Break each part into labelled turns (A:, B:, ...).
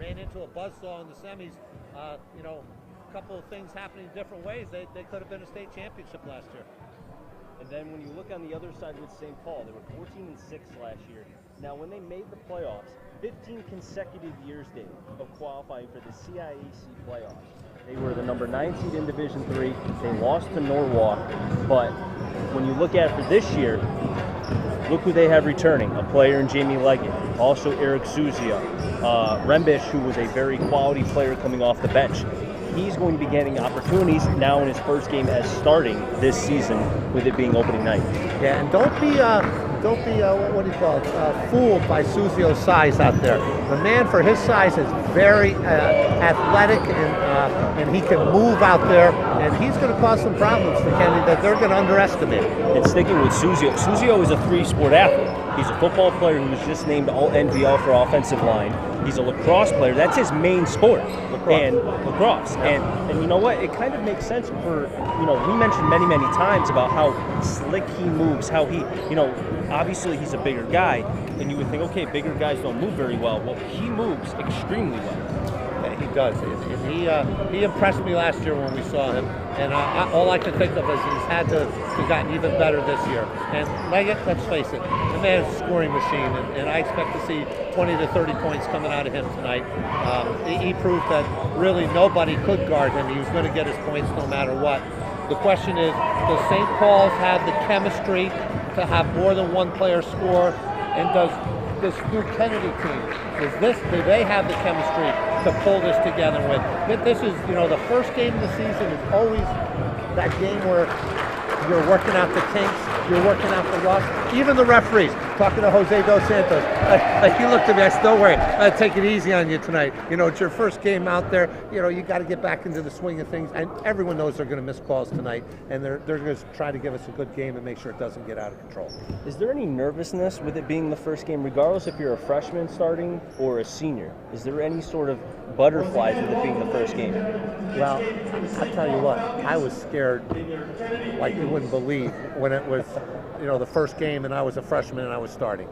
A: ran into a buzzsaw in the semis. You know, a couple of things happening different ways. They could have been a state championship last year.
B: And then when you look on the other side with St. Paul, they were 14-6 last year. Now, when they made the playoffs, 15 consecutive years, Dave, of qualifying for the CIAC playoffs. They were the number 9 seed in Division III. They lost to Norwalk, but when you look at it for this year, look who they have returning, a player in Jamie Leggett, also Eric Suzia, Rembish, who was a very quality player coming off the bench. He's going to be getting opportunities now in his first game as starting this season, with it being opening night.
A: Yeah, and don't be what do you call it, fooled by Suzio's size out there. The man, for his size, is very athletic, and he can move out there, and he's going to cause some problems for Kennedy that they're going to underestimate.
B: And sticking with Suzio, Suzio is a 3-sport athlete. He's a football player who was just named All-NVL for offensive line. He's a lacrosse player. That's his main sport. Lacrosse. And you know what? It kind of makes sense for, you know, we mentioned many times about how slick he moves, how he, you know, obviously he's a bigger guy, and you would think, okay, bigger guys don't move very well. Well, he moves extremely well.
A: Yeah, he does. And he impressed me last year when we saw him. And all I can think of is he's had to have gotten even better this year. And Leggett, let's face it, the man is a scoring machine, and I expect to see 20 to 30 points coming out of him tonight. He proved that really nobody could guard him. He was going to get his points no matter what. The question is, does St. Paul's have the chemistry to have more than one player score? And does this new Kennedy team, do they have the chemistry to pull this together with? This is, you know, the first game of the season is always that game where you're working out the kinks, you're working out the rust. Even the referees, talking to Jose Dos Santos, he looked at me, I still worry, take it easy on you tonight. You know, it's your first game out there, you know, you got to get back into the swing of things, and everyone knows they're going to miss calls tonight, and they're going to try to give us a good game and make sure it doesn't get out of control.
B: Is there any nervousness with it being the first game, regardless if you're a freshman starting or a senior? Is there any sort of butterflies with it being the first game?
A: Well, I'll tell you what, I was scared like you wouldn't believe when it was, you know, the first game and I was a freshman and I was starting.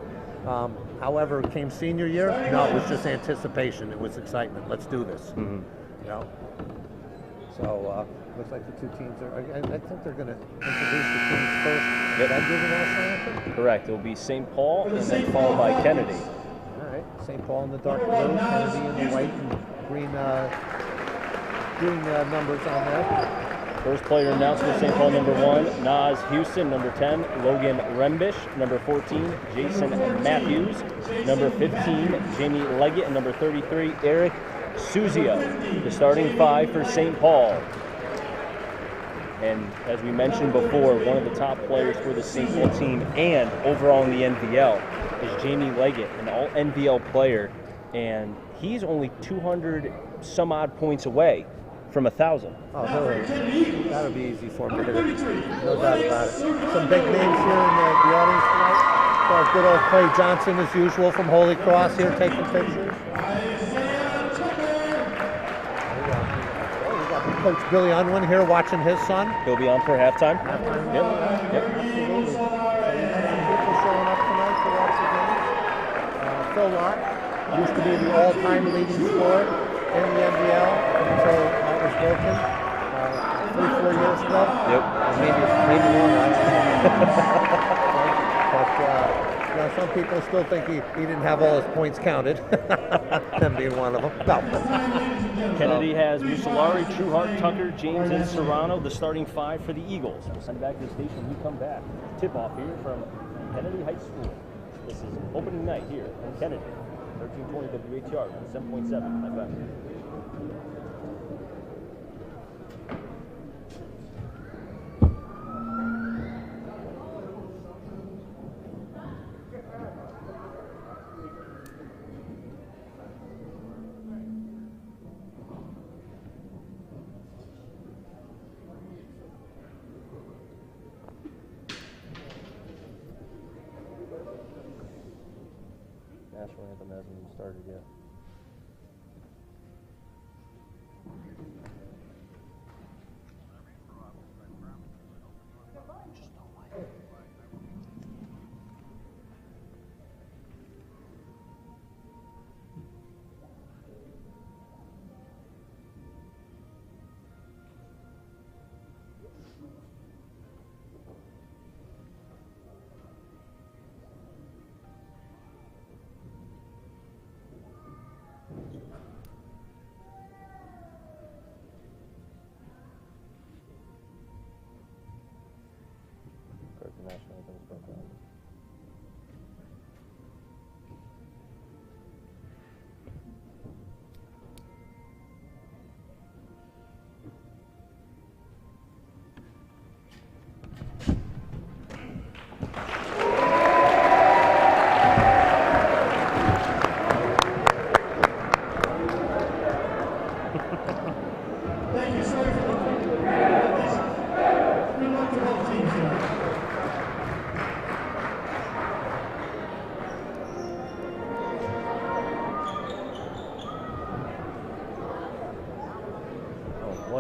A: However, came senior year, no, it was just anticipation. It was excitement. Let's do this.
B: Mm-hmm.
A: You know. So looks like the two teams are. I think they're going to introduce the teams first.
B: Yep.
A: Then do the national anthem.
B: Correct. It will be St. Paul and then followed by Kennedy.
A: All right. St. Paul in the dark blue, Kennedy in the white and green numbers on there.
B: First player announced for St. Paul, number 1, Nas Houston, number 10, Logan Rembish, number 14, Jason Matthews, number 15, Jamie Leggett, and number 33, Eric Suzia, the starting 5 for St. Paul. And as we mentioned before, one of the top players for the St. Paul team and overall in the NVL is Jamie Leggett, an all-NVL player, and he's only 200 some odd points away from 1,000.
A: Oh, that'll be easy for him to hit it. No doubt about it. Some big names here in the audience tonight. So good old Clay Johnson, as usual, from Holy Cross here taking pictures. We got Coach Billy Unwin here watching his son.
B: He'll be on for halftime.
A: Halftime.
B: Yep.
A: Absolutely. So we have some people showing up tonight to watch the game. Phil Lott used to be the all-time leading scorer in the NVL until that was broken 3-4 years ago.
B: Yep.
A: Maybe longer. But you know, some people still think he didn't have all his points counted. Them being one of them. No.
B: Kennedy has Musolari, Trueheart, Tucker, James, and Serrano, the starting 5 for the Eagles. We'll send back to the station when we come back. Tip-off here from Kennedy High School. This is opening night here in Kennedy. 1320 WHR, 7.7 FM. National anthem hasn't even started yet.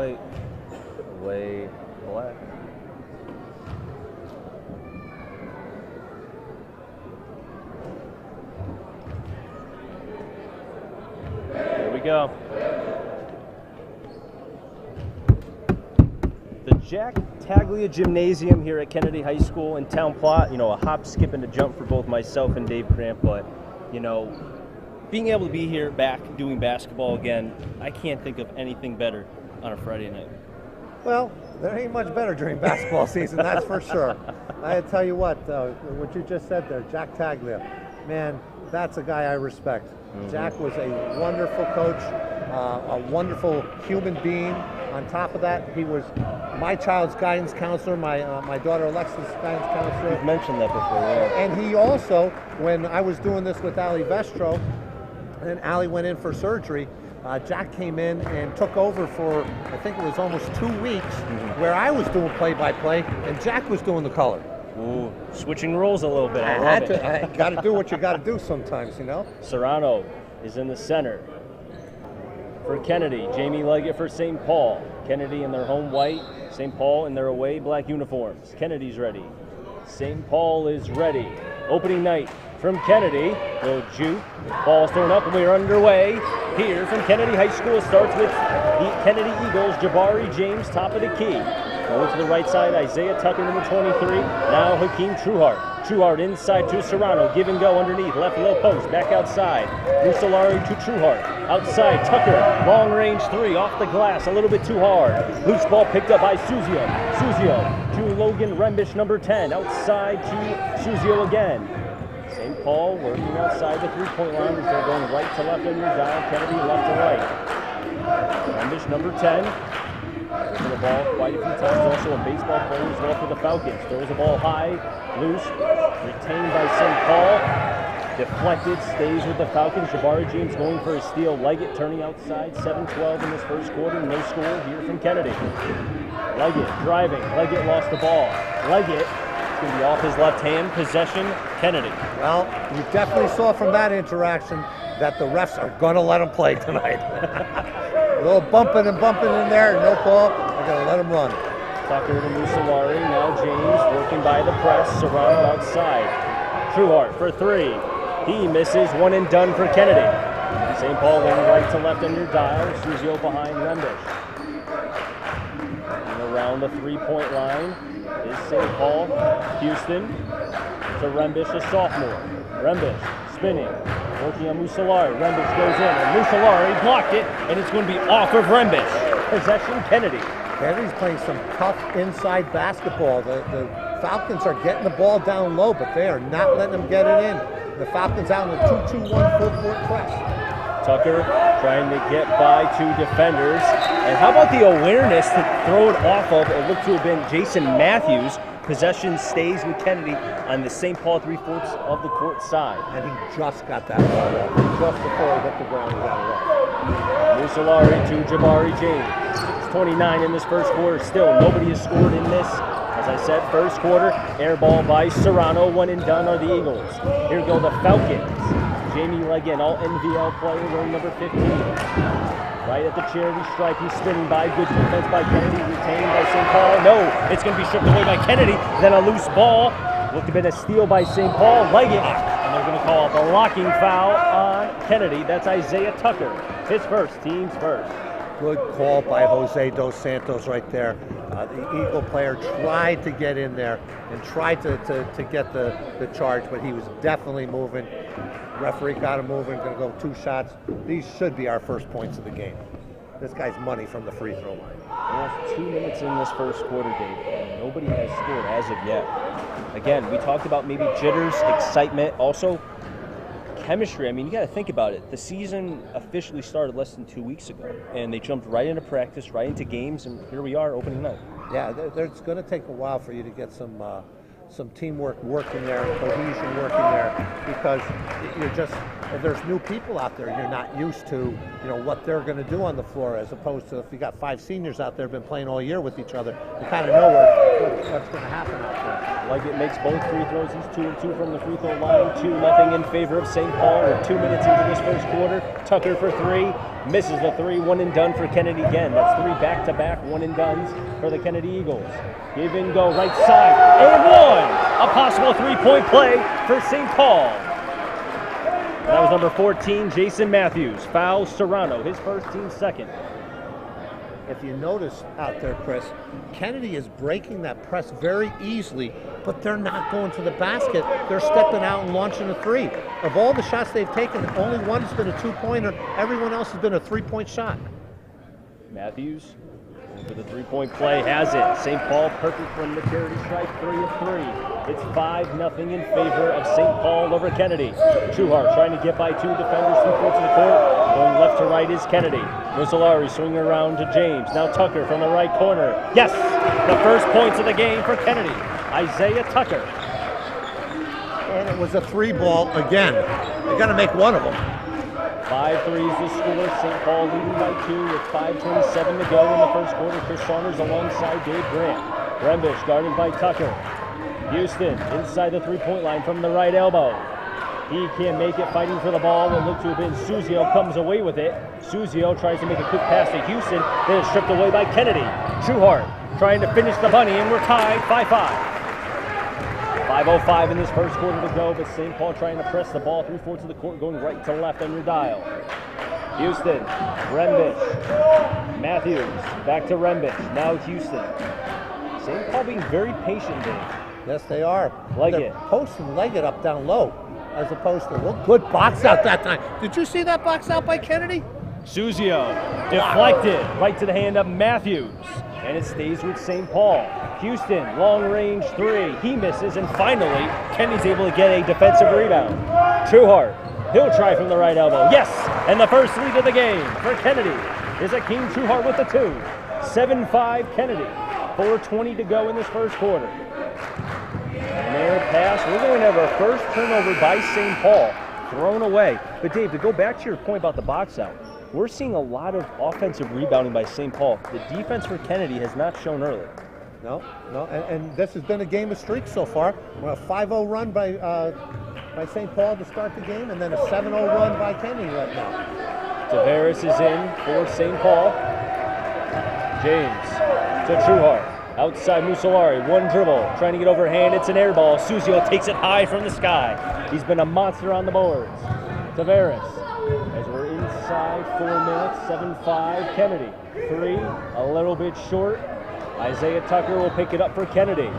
B: white, away black. Here we go. The Jack Taglia Gymnasium here at Kennedy High School in Town Plot. You know, a hop, skip, and a jump for both myself and Dave Cramp, but, you know, being able to be here back doing basketball again, I can't think of anything better on a Friday night.
A: Well, there ain't much better during basketball season, that's for sure. I tell you what you just said there, Jack Taglia, man, that's a guy I respect. Jack was a wonderful coach, a wonderful human being. On top of that, he was my child's guidance counselor, my daughter Alexa's guidance counselor.
B: You've mentioned that before, yeah.
A: And he also, when I was doing this with Ali Vestro, and Ali went in for surgery, Jack came in and took over for, I think it was almost 2 weeks, where I was doing play-by-play, and Jack was doing the color.
B: Ooh, switching roles a little bit.
A: I got to do what you got to do sometimes, you know?
B: Serrano is in the center. For Kennedy, Jamie Leggett for St. Paul. Kennedy in their home white, St. Paul in their away black uniforms. Kennedy's ready. St. Paul is ready. Opening night from Kennedy. Little juke. Ball's thrown up and we're underway. Here from Kennedy High School, it starts with the Kennedy Eagles, Jabari James, top of the key. Going to the right side, Isaiah Tucker, number 23. Now Hakeem Trueheart. Trueheart inside to Serrano. Give and go underneath. Left low post. Back outside. Musolari to Trueheart. Outside. Tucker. Long range three. Off the glass. A little bit too hard. Loose ball picked up by Suzio. Suzio to Logan Rembish, number 10. Outside to Suzio again. St. Paul working outside the three-point line before going right to left on your dial. Kennedy left to right. Rembish, number 10. Throws the ball quite a few times. Also a baseball player as well for the Falcons. Throws the ball high, loose, retained by St. Paul. Deflected, stays with the Falcons. Jabari James going for a steal. Leggett turning outside. 7-12 in this first quarter. No score here from Kennedy. Leggett driving. Leggett lost the ball. Leggett is going to be off his left hand. Possession, Kennedy.
A: Well, you definitely saw from that interaction that the refs are going to let him play tonight. A little bumping and bumping in there, no call. They're going to let him run.
B: Tucker to Musolari. Now James working by the press. Serrano outside. Trueheart for three. He misses. One and done for Kennedy. St. Paul going right to left on your dial. Suzio behind Rembish. And around the three-point line is St. Paul. Houston to Rembish, a sophomore. Rembish spinning. Working on Musolari. Rembish goes in, and Musolari blocked it, and it's going to be off of Rembish. Possession, Kennedy.
A: Kennedy's playing some tough inside basketball. The Falcons are getting the ball down low, but they are not letting them get it in. The Falcons out in a 2-2-1 full-court press.
B: Tucker trying to get by two defenders. And how about the awareness to throw it off of, it looked to have been Jason Matthews. Possession stays with Kennedy on the St. Paul 3/4 of the court side.
A: And he just got that ball off. Just before he hit the ground, he got it off.
B: Musolari to Jabari James. 6:29 in this first quarter. Still, nobody has scored in this. As I said, first quarter, air ball by Serrano. One and done are the Eagles. Here go the Falcons. Jamie Leggett, all NVL player, wearing number 15. Right at the charity stripe, he's spinning by. Good defense by Kennedy, retained by St. Paul. No, it's going to be stripped away by Kennedy. Then a loose ball. Looked to have been a steal by St. Paul. Leggett, and they're going to call the blocking foul on Kennedy. That's Isaiah Tucker. His first, team's first.
A: Good call by Jose Dos Santos right there. The Eagle player tried to get in there and tried to get the charge, but he was definitely moving. Referee got him moving, going to go 2 shots. These should be our first points of the game. This guy's money from the free throw line.
B: Almost 2 minutes in this first quarter, Dave, and nobody has scored as of yet. Again, we talked about maybe jitters, excitement, also chemistry. I mean, you got to think about it. The season officially started less than 2 weeks ago, and they jumped right into practice, right into games, and here we are, opening night.
A: Yeah, it's going to take a while for you to get some teamwork working there, cohesion working there, because there's new people out there, you're not used to, what they're going to do on the floor, as opposed to if you got 5 seniors out there been playing all year with each other, you kind of know what's going to happen out there.
B: Leggett makes both free throws. He's 2 and 2 from the free throw line. 2-0 in favor of St. Paul. We're 2 minutes into this first quarter. Tucker for 3. Misses the 3. 1 and done for Kennedy again. That's 3 back-to-back 1 and dones for the Kennedy Eagles. Give and go right side. And 1. A possible 3-point play for St. Paul. That was number 14, Jason Matthews. Fouls Serrano, his first, team second.
A: If you notice out there, Chris, Kennedy is breaking that press very easily, but they're not going to the basket. They're stepping out and launching a 3. Of all the shots they've taken, only one has been a 2-pointer. Everyone else has been a 3-point shot.
B: Matthews for the 3-point play, has it. St. Paul perfect from the charity stripe, 3 of 3. It's 5-0 in favor of St. Paul over Kennedy. Trueheart trying to get by 2 defenders, 3 fourths of the court. Going left to right is Kennedy. Mussolari swinging around to James. Now Tucker from the right corner. Yes! The first points of the game for Kennedy. Isaiah Tucker.
A: And it was a 3-ball again. They got to make one of them.
B: 5 threes to score. St. Paul leading by 2 with 5:27 to go in the first quarter. Chris Saunders alongside Dave Grant. Rembish guarded by Tucker. Houston inside the 3-point line from the right elbow. He can't make it, fighting for the ball. What looked to have been Suzio comes away with it. Suzio tries to make a quick pass to Houston, then it's stripped away by Kennedy. Trueheart trying to finish the bunny, and we're tied 5-5. 5:05 in this first quarter to go, but St. Paul trying to press the ball 3/4 of the court, going right to left on your dial. Houston, Rembish, Matthews, back to Rembish, now Houston. St. Paul being very patient, Dave.
A: Yes, they are.
B: Leggett.
A: They're posting Leggett up down low, as opposed to, good box out that time. Did you see that box out by Kennedy?
B: Suzio deflected right to the hand of Matthews, and it stays with St. Paul. Houston, long range 3, he misses, and finally, Kennedy's able to get a defensive rebound. Trueheart, he'll try from the right elbow. Yes, and the first lead of the game for Kennedy is Akeem Trueheart with the 2. 7-5 Kennedy, 4:20 to go in this first quarter. And there pass, we're going to have our first turnover by St. Paul, thrown away. But Dave, to go back to your point about the box out, we're seeing a lot of offensive rebounding by St. Paul. The defense for Kennedy has not shown early.
A: No, and this has been a game of streaks so far. We're a 5-0 run by St. Paul to start the game, and then a 7-0 run by Kennedy right now.
B: Tavares is in for St. Paul. James to Trueheart. Outside Mussolari, 1 dribble, trying to get overhand. It's an air ball. Suzio takes it high from the sky. He's been a monster on the boards. Tavares, as we're inside 4 minutes, 7-5 Kennedy. 3, a little bit short. Isaiah Tucker will pick it up for Kennedy.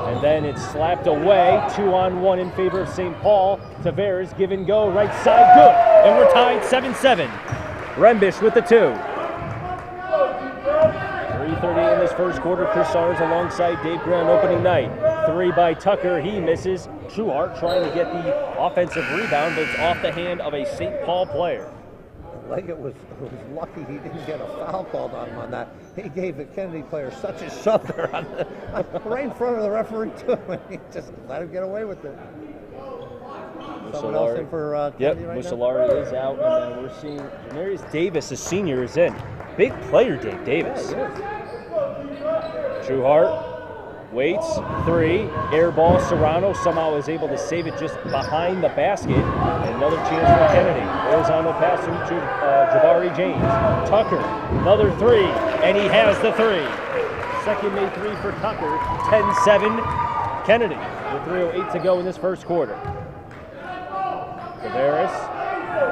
B: And then it's slapped away. 2-on-1 in favor of St. Paul. Tavares, give and go, right side, good. And we're tied 7-7. Rembish with the 2. 3:30 in this first quarter. Chris Saunders alongside Dave Grant opening night. 3 by Tucker, he misses. Trueheart trying to get the offensive rebound, but it's off the hand of a St. Paul player.
A: Leggett was lucky he didn't get a foul called on him on that. He gave the Kennedy player such a shove there right in front of the referee too, and he just let him get away with it. Someone else in for Kennedy right
B: Mussolari is out, and then we're seeing Janarius Davis, a senior, is in. Big player, Dave Davis.
A: Yeah, he is.
B: Trueheart waits, 3, air ball. Serrano somehow is able to save it just behind the basket. And another chance for Kennedy. Horizontal pass to Jabari James. Tucker, another 3, and he has the 3. Second made 3 for Tucker. 10-7 Kennedy with 3:08 to go in this first quarter. Tavares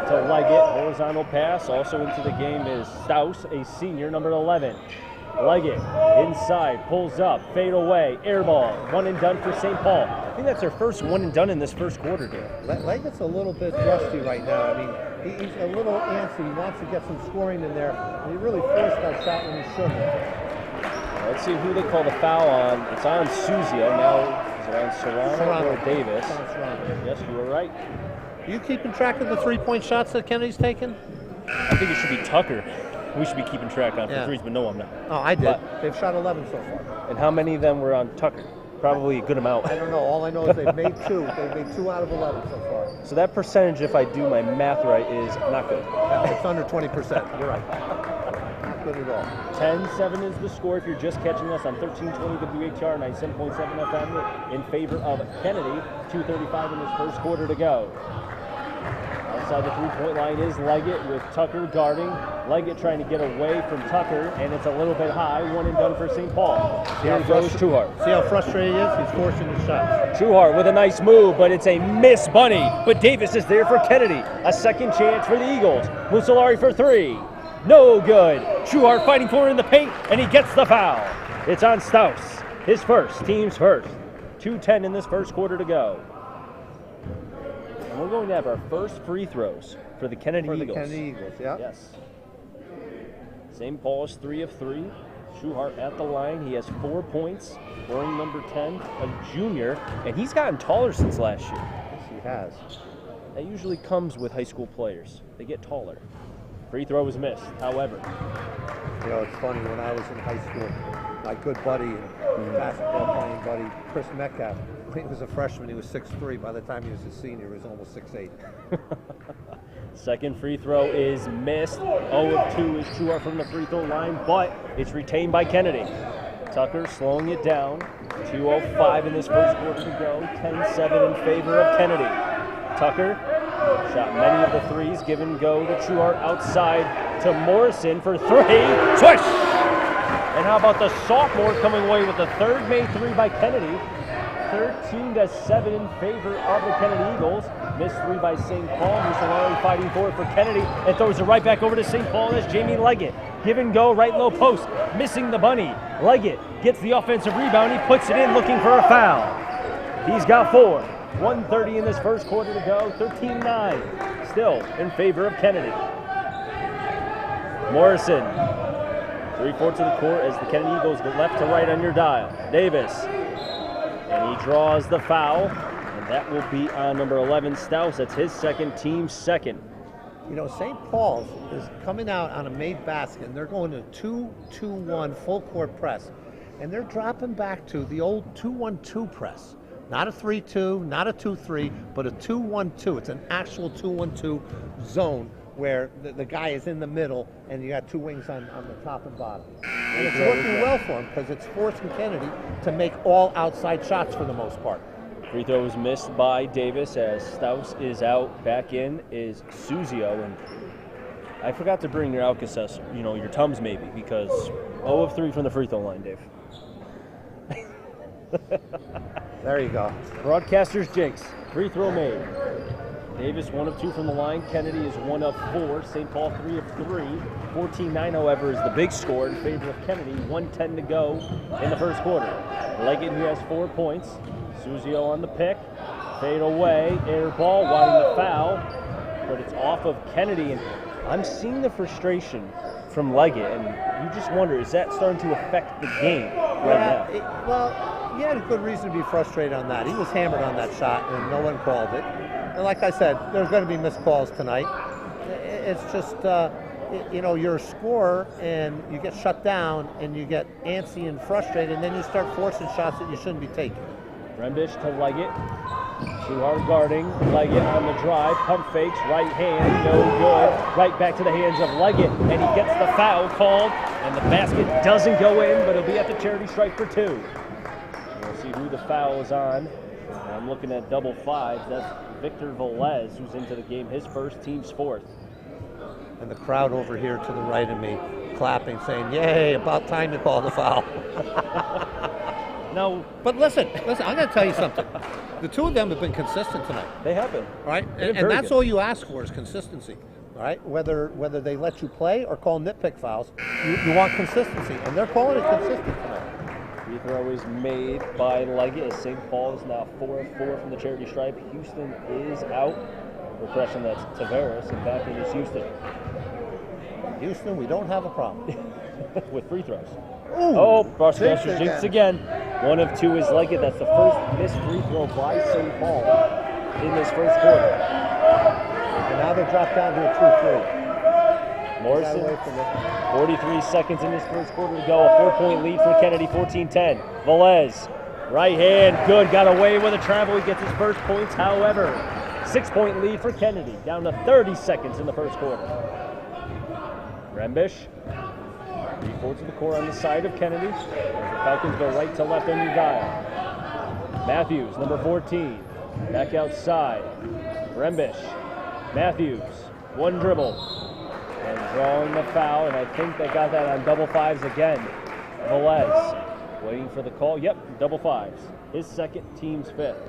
B: to Leggett, horizontal pass. Also into the game is Staus, a senior, number 11. Leggett inside, pulls up, fade away, air ball, 1 and done for St. Paul. I think that's their first 1 and done in this first quarter, Dale.
A: Leggett's a little bit rusty right now. I mean, he's a little antsy. He wants to get some scoring in there, and he really forced that shot when he shouldn't.
B: Let's see who they call the foul on. It's on Suzio. Now, is it on Serrano or Davis?
A: It's on Serrano.
B: Yes, you were right.
A: Are you keeping track of the 3-point shots that Kennedy's taken?
B: I think it should be Tucker. We should be keeping track on for threes, but no, I'm not.
A: Oh, I did. They've shot 11 so far.
B: And how many of them were on Tucker? Probably a good amount.
A: I don't know. All I know is they've made 2. They've made 2 out of 11 so far.
B: So that percentage, if I do my math right, is not good.
A: It's under 20%. You're right. Not good at all.
B: 10-7 is the score if you're just catching us on 1320 WHR 97.7 FM in favor of Kennedy. 2:35 in this first quarter to go. Outside the three-point line is Leggett with Tucker guarding. Leggett trying to get away from Tucker, and it's a little bit high. 1 and done for St. Paul. Here goes Trueheart.
A: See how frustrated he is? He's forcing the shots.
B: Trueheart with a nice move, but it's a miss bunny. But Davis is there for Kennedy. A second chance for the Eagles. Mussolari for 3. No good. Trueheart fighting for it in the paint, and he gets the foul. It's on Staus. His first, team's first. 2:10 in this first quarter to go. And we're going to have our first free throws for the Kennedy Eagles.
A: Kennedy Eagles, yeah.
B: Yes. St. Paul is 3 of 3. Trueheart at the line. He has 4 points. Wearing number 10, a junior, and he's gotten taller since last year.
A: Yes, he has.
B: That usually comes with high school players. They get taller. Free throw was missed, however.
A: You know, it's funny, when I was in high school, my good buddy and basketball playing buddy, Chris Metcalf, he was a freshman, he was 6'3". By the time he was a senior, he was almost 6'8".
B: Second free throw is missed. 0 of 2 is Trueheart from the free throw line, but it's retained by Kennedy. Tucker slowing it down. 2:05 in this first quarter to go. 10-7 in favor of Kennedy. Tucker shot many of the threes. Give and go to Trueheart outside to Morrison for 3. Swish! And how about the sophomore coming away with the third made 3 by Kennedy. 13-7 in favor of the Kennedy Eagles. Missed 3 by St. Paul. Mussolari fighting for it for Kennedy and throws it right back over to St. Paul. That's Jamie Leggett. Give and go, right low post. Missing the bunny. Leggett gets the offensive rebound. He puts it in looking for a foul. He's got 4. 1:30 in this first quarter to go. 13-9. Still in favor of Kennedy. Morrison. 3/4 of the court as the Kennedy Eagles go left to right on your dial. Davis. And he draws the foul. And that will be on number 11, Staus. That's his second, team second.
A: You know, St. Paul's is coming out on a made basket, and they're going to 2-2-1 full court press. And they're dropping back to the old 2-1-2 press. Not a 3-2, not a 2-3, but a 2-1-2. It's an actual 2-1-2 zone where the guy is in the middle and you got 2 wings on the top and bottom. And it's working well for him because it's forcing Kennedy to make all outside shots for the most part.
B: Free throw was missed by Davis as Staus is out. Back in is Suzio. And I forgot to bring your Alka-Seltzer, your Tums maybe, because 0 of 3 from the free throw line, Dave.
A: There you go.
B: Broadcaster's jinx. Free throw made. Davis 1 of 2 from the line. Kennedy is 1 of 4. St. Paul 3 of 3. 14-9, however, is the big score in favor of Kennedy. 1:10 to go in the first quarter. Leggett, who has 4 points. Suzio on the pick. Fade away. Air ball, wanting the foul. But it's off of Kennedy. And I'm seeing the frustration from Leggett. And you just wonder, is that starting to affect the game right now?
A: Well, he had a good reason to be frustrated on that. He was hammered on that shot, and no one called it. And like I said, there's going to be missed calls tonight. It's just, you're a scorer, and you get shut down, and you get antsy and frustrated, and then you start forcing shots that you shouldn't be taking.
B: Rembish to Leggett. Trueheart guarding. Leggett on the drive. Pump fakes. Right hand. No good. Right back to the hands of Leggett. And he gets the foul called. And the basket doesn't go in, but it'll be at the charity stripe for 2. We'll see who the foul is on. I'm looking at double 5. That's Victor Velez, who's into the game. His first, team's 4th.
A: And the crowd over here to the right of me clapping, saying, "Yay, about time you called the foul."
B: No,
A: but listen, I'm going to tell you something. The 2 of them have been consistent tonight.
B: They have been.
A: All right? And that's all you ask for is consistency. All right? Whether they let you play or call nitpick fouls, you want consistency. And they're calling it consistent tonight.
B: Free throw is made by Leggett as St. Paul is now 4 of 4 from the charity stripe. Houston is out. Repression, that's Tavares, and back in is Houston.
A: Houston, we don't have a problem.
B: With free throws.
A: Ooh,
B: oh, broadcaster jinx again. 1 of 2 is Leggett. That's the first missed free throw by St. Paul in this first quarter.
A: And now they're dropped down to a 2-3.
B: Morrison, 43 seconds in this first quarter to go. A 4-point lead for Kennedy, 14-10. Velez Right hand, good. Got away with a travel. He gets his first points. However, 6-point lead for Kennedy. Down to 30 seconds in the first quarter. Rembish. 3/4 of the court on the side of Kennedy. As the Falcons go right to left on your dial. Matthews, number 14. Back outside. Rembish. Matthews. One dribble. And drawing the foul. And I think they got that on double fives again. Velez. Waiting for the call. Yep, double fives. His second, team's fifth.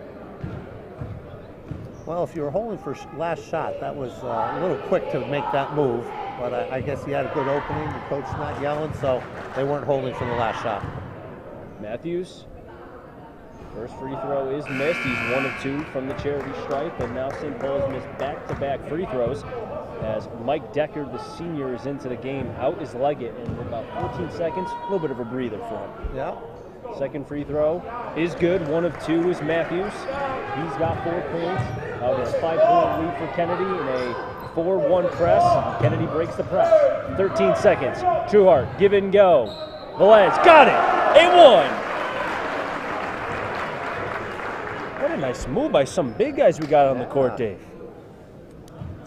A: Well, if you were holding for last shot, that was a little quick to make that move. But I guess he had a good opening. The coach's not yelling, so they weren't holding for the last shot.
B: Matthews. First free throw is missed. He's 1 of 2 from the charity stripe, but now St. Paul has missed back-to-back free throws as Mike Deckard, the senior, is into the game. Out is Leggett, and in about 14 seconds, a little bit of a breather for him.
A: Yeah.
B: Second free throw is good. 1 of 2 is Matthews. He's got 4 points. There's a 5-point lead for Kennedy in a 4-1 press. Kennedy breaks the press. 13 seconds. Trueheart, give and go. Velez, got it! 8-1! What a nice move by some big guys we got on the court, Dave.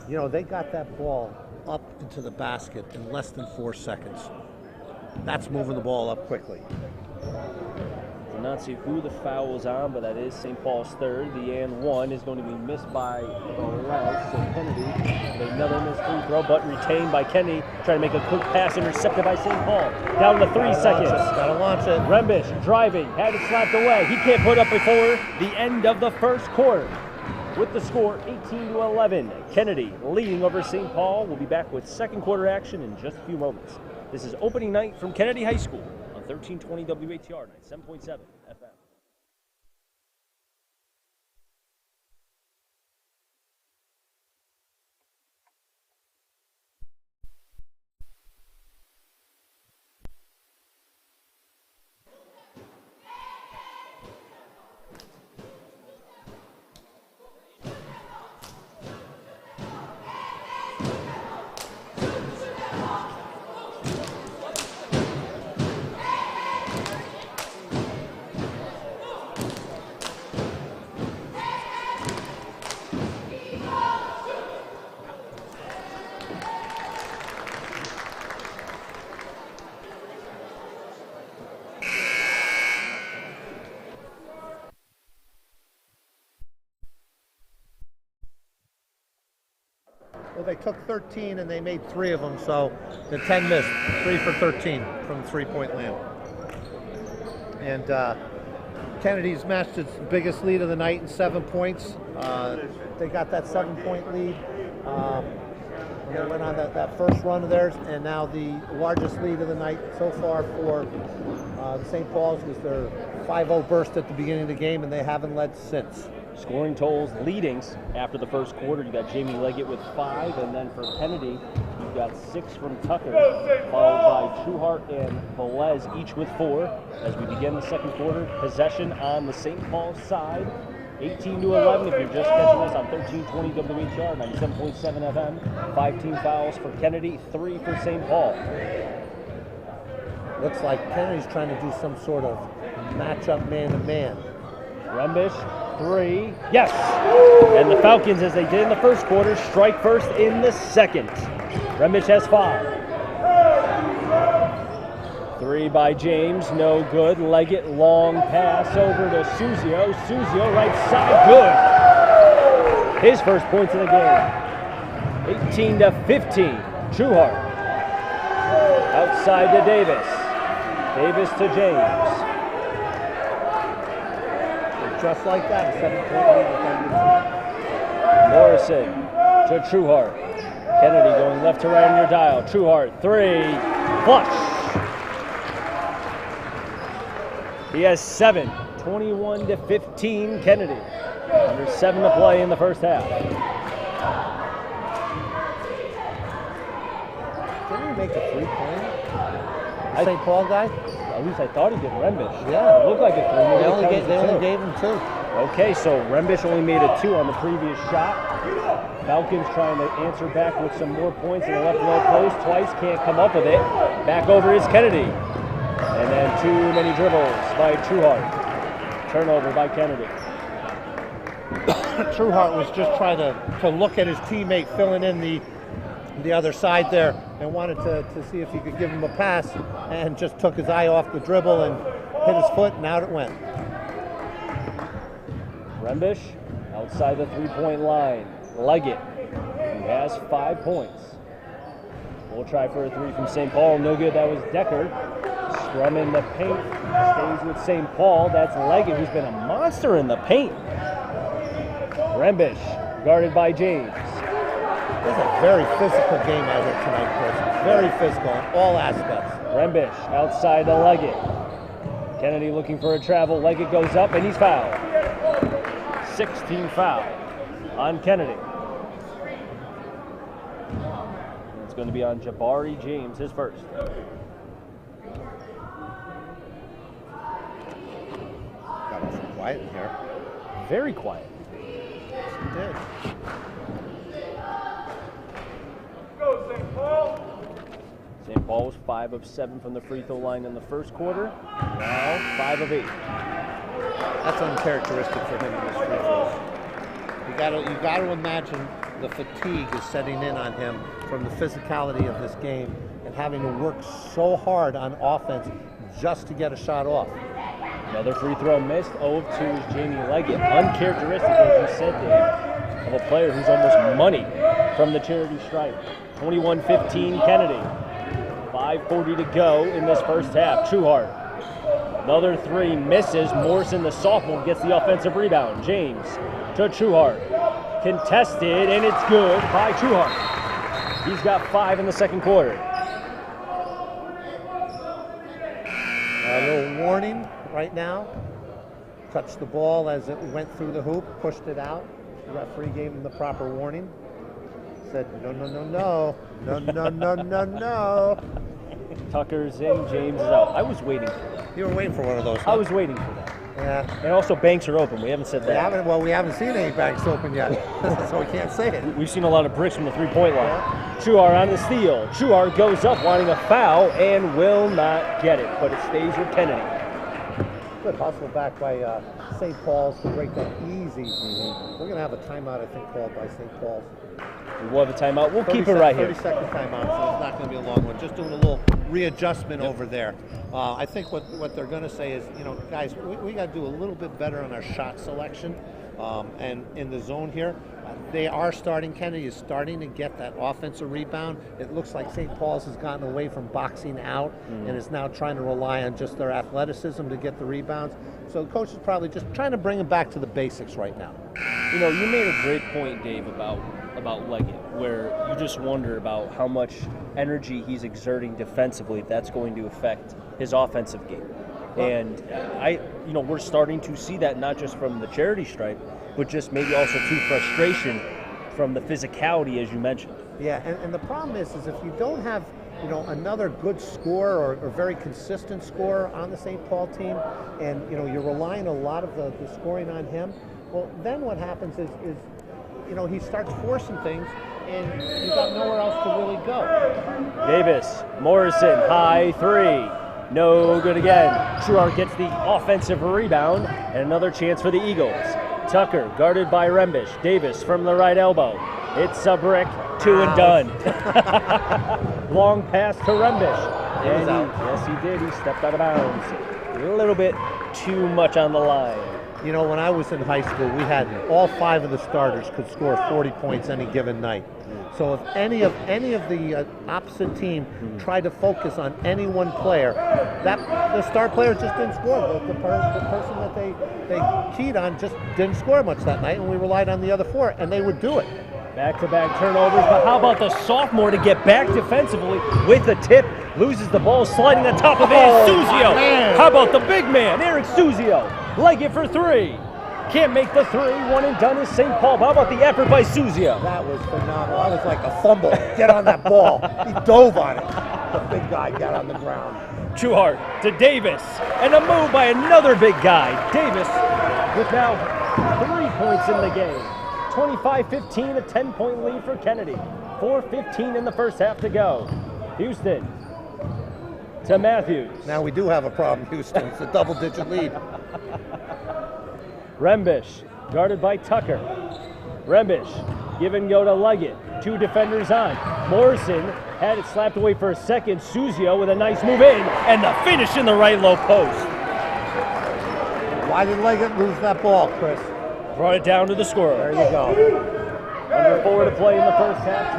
A: You know, they got that ball up into the basket in less than 4 seconds. That's moving the ball up quickly.
B: Did not see who the foul was on, but that is St. Paul's third. The and one is going to be missed by Velez. So Kennedy, another missed free throw, but retained by Kennedy. Trying to make a quick pass, intercepted by St. Paul. Down to 3 seconds.
A: Gotta launch it.
B: Rembish driving, had it slapped away. He can't put up before the end of the first quarter. With the score 18-11, Kennedy leading over St. Paul. We'll be back with second quarter action in just a few moments. This is opening night from Kennedy High School on 1320 WATR 97.7 FM.
A: Well, they took 13 and they made 3 of them, so the 10 missed. 3 for 13 from the 3-point land. And Kennedy's matched its biggest lead of the night in 7 points. They got that 7-point lead. They went on that first run of theirs, and now the largest lead of the night so far for St. Paul's was their 5-0 burst at the beginning of the game, and they haven't led since.
B: Scoring totals, leadings after the first quarter. You got Jamie Leggett with 5, and then for Kennedy, you've got 6 from Tucker, followed by Trueheart and Velez, each with 4. As we begin the second quarter, possession on the St. Paul side, 18-11. If you're just catching us on 1320 WHR, 97.7 FM. 5 team fouls for Kennedy, 3 for St. Paul.
A: Looks like Kennedy's trying to do some sort of matchup man-to-man.
B: Rembish, 3, yes! And the Falcons, as they did in the first quarter, strike first in the second. Rembish has 5. 3 by James, no good. Leggett, long pass over to Suzio. Suzio, right side, good. His first points of the game. 18-15, Trueheart. Outside to Davis. Davis to James.
A: Just like that, 7-point lead.
B: Morrison to Trueheart. Kennedy going left to right on your dial. Trueheart, 3, flush. He has 7, 21-15, Kennedy. Under 7 to play in the first half.
A: Didn't he make a 3-point? St. Paul guy?
B: At least I thought he did. Rembish.
A: Yeah.
B: It looked like a 3.
A: They only gave him 2.
B: Okay, so Rembish only made a 2 on the previous shot. Falcons trying to answer back with some more points in the left low post twice. Can't come up with it. Back over is Kennedy. And then too many dribbles by Trueheart. Turnover by Kennedy.
A: Trueheart was just trying to look at his teammate filling in the other side there and wanted to see if he could give him a pass, and just took his eye off the dribble and hit his foot, and out it went.
B: Rembish outside the three-point line. Leggett, who has 5 points. We'll try for a three from St. Paul. No good. That was Decker. Scrum in the paint. Stays with St. Paul. That's Leggett, who's been a monster in the paint. Rembish, guarded by James.
A: This is a very physical game out here tonight, Chris. Very physical in all aspects.
B: Rembish outside to Leggett. Kennedy looking for a travel. Leggett goes up and he's fouled. 16 foul on Kennedy. It's going to be on Jabari James, his first.
A: Got awful quiet in here.
B: Very quiet.
A: Yes, he did.
B: St. Paul was 5 of 7 from the free throw line in the first quarter. Now 5 of 8.
A: That's uncharacteristic for him in his free throws. You got to imagine the fatigue is setting in on him from the physicality of this game and having to work so hard on offense just to get a shot off.
B: Another free throw missed. 0 of 2 is Jamie Leggett. Uncharacteristic, as you said, Dave, of a player who's almost money from the charity stripe. 21-15 Kennedy. 5:40 to go in this first half. Trueheart. Another three misses. Morrison, the sophomore, gets the offensive rebound. James to Trueheart. Contested, and it's good by Trueheart. He's got 5 in the second quarter.
A: A little warning right now. Touched the ball as it went through the hoop, pushed it out. The referee gave him the proper warning. Said, no, no, no, no. No, no, no, no, no.
B: Tucker's in, James is out. I was waiting for that.
A: You were waiting for one of those, huh?
B: I was waiting for that.
A: Yeah.
B: And also, banks are open. We haven't said that.
A: We haven't seen any banks open yet, so we can't say it.
B: We've seen a lot of bricks from the three-point line. Trueheart on the steal. Trueheart goes up wanting a foul and will not get it, but it stays with Kennedy.
A: Good hustle back by St. Paul's to break that easy. We're going to have a timeout, I think, called by St. Paul's.
B: We will have a timeout. We'll keep it right here.
A: 30-second timeout, so it's not going to be a long one. Just doing a little readjustment over there. I think what they're going to say is, guys, we got to do a little bit better on our shot selection. And in the zone here, they are starting. Kennedy is starting to get that offensive rebound. It looks like St. Paul's has gotten away from boxing out and is now trying to rely on just their athleticism to get the rebounds. So the coach is probably just trying to bring them back to the basics right now.
B: You made a great point, Dave, about Leggett, where you just wonder about how much energy he's exerting defensively, if that's going to affect his offensive game. And we're starting to see that not just from the charity stripe, but just maybe also through frustration from the physicality, as you mentioned.
A: Yeah, and the problem is if you don't have another good scorer or very consistent scorer on the St. Paul team, and you're relying a lot of the scoring on him, well, then what happens is he starts forcing things, and you've got nowhere else to really go.
B: Davis, Morrison, high three. No good again. Trueheart gets the offensive rebound, and another chance for the Eagles. Tucker, guarded by Rembish. Davis from the right elbow. It's a brick, 2 and done. Long pass to Rembish. Yes, he did. He stepped out of bounds. A little bit too much on the line.
A: When I was in high school, we had all 5 of the starters could score 40 points any given night. So if any of the opposite team tried to focus on any one player, the star player just didn't score. The person that they keyed on just didn't score much that night, and we relied on the other 4, and they would do it.
B: Back-to-back turnovers, but how about the sophomore to get back defensively with a tip? Loses the ball, sliding on top of it. Suzio. How about the big man, Eric Suzio? Leggett for 3. Can't make the 3. 1 and done is St. Paul. How about the effort by Suzio?
A: That was phenomenal. I was like a fumble. Get on that ball. He dove on it. The big guy got on the ground.
B: Trueheart to Davis. And a move by another big guy. Davis with now 3 points in the game. 25-15, a 10-point lead for Kennedy. 4:15 in the first half to go. Houston to Matthews.
A: Now we do have a problem, Houston. It's a double-digit lead.
B: Rembish, guarded by Tucker. Rembish, give and go to Leggett. 2 defenders on. Morrison had it slapped away for a second. Suzio with a nice move in, and the finish in the right low post.
A: Why did Leggett lose that ball, Chris?
B: Brought it down to the scorer.
A: There you go.
B: Under 4 to play in the first half,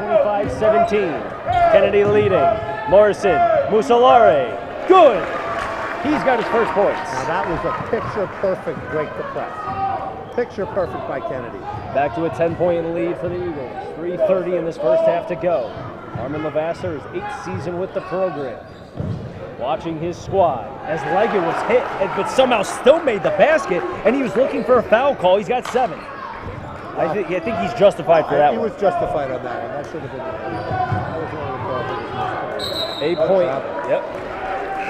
B: 25-17. Kennedy leading. Morrison, Musolare, good. He's got his first points.
A: Now that was a picture-perfect break to press. Picture-perfect by Kennedy.
B: Back to a 10-point lead for the Eagles. 3:30 in this first half to go. Armin Lavasser is 8th season with the program. Watching his squad as Leggett was hit, but somehow still made the basket, and he was looking for a foul call. He's got 7. I think he's justified for that
A: one.
B: He
A: was justified on that one. That should have been. That was one of the
B: 8-point. Yep.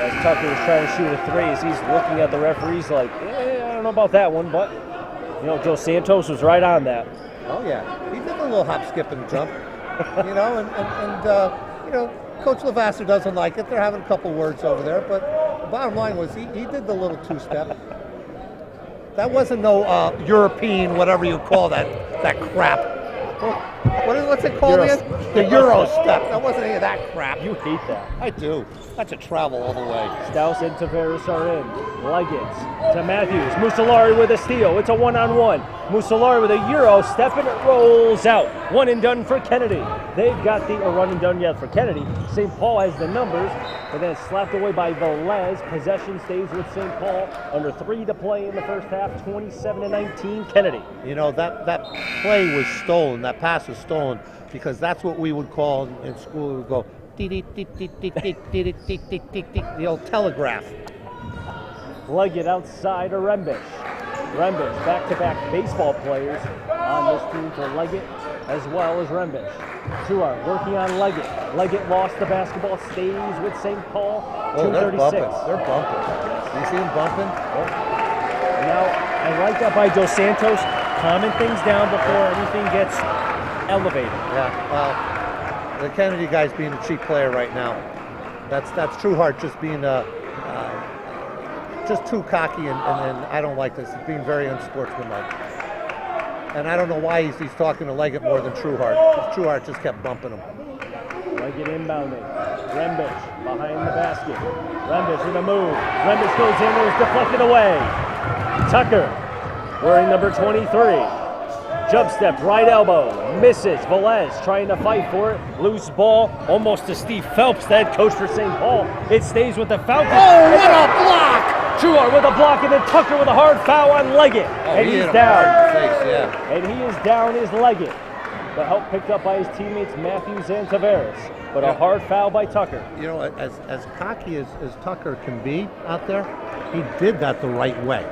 B: As Tucker was trying to shoot a 3, as he's looking at the referees like, I don't know about that one, but you know, Joe Santos was right on that.
A: Oh yeah, he did a little hop, skip, and jump. You know, and you know, Coach Lavasser doesn't like it. They're having a couple words over there, but the bottom line was he did the little 2-step. That wasn't no European, whatever you call that crap. What's it called again? The Euro step. That wasn't any of that crap.
B: You hate that.
A: I do. That's a travel all the way.
B: Staus and Tavares are in. Leggett to Matthews. Musolari with a steal. It's a 1-on-1. Musolari with a Euro step and it rolls out. 1 and done for Kennedy. They've got the run and done yet for Kennedy. St. Paul has the numbers, but then it's slapped away by Velez. Possession stays with St. Paul. Under 3 to play in the first half. 27-19 Kennedy.
A: You know, that play was stolen. That pass was stolen because that's what we would call in school. We would go the old telegraph.
B: Leggett outside of Rembish. Rembish, back-to-back baseball players on this team for Leggett as well as Rembish. Tuar working on Leggett. Leggett lost the basketball, stays with St. Paul.
A: Oh,
B: 2:36.
A: they're bumping. You see them bumping?
B: Oh. Now, I like that by Dos Santos, calming things down before anything gets elevated.
A: Yeah, well, the Kennedy guy's being a cheap player right now. That's Trueheart just being just too cocky, and I don't like this. He's being very unsportsmanlike. And I don't know why he's talking to Leggett more than Trueheart. Trueheart just kept bumping him.
B: Leggett inbounding. Rembish behind the basket. Rembish with a move. Rembish goes in, it was deflected away. Tucker wearing number 23. Jump step, right elbow, misses. Velez trying to fight for it. Loose ball, almost to Steve Phelps, the head coach for St. Paul. It stays with the Falcons.
A: Oh, what a block!
B: Trueheart with a block, and then Tucker with a hard foul on Leggett.
A: Oh,
B: and he's down. And he is down is Leggett. The help picked up by his teammates Matthews and Tavares. But a hard foul by Tucker.
A: You know, as cocky as Tucker can be out there, he did that the right way.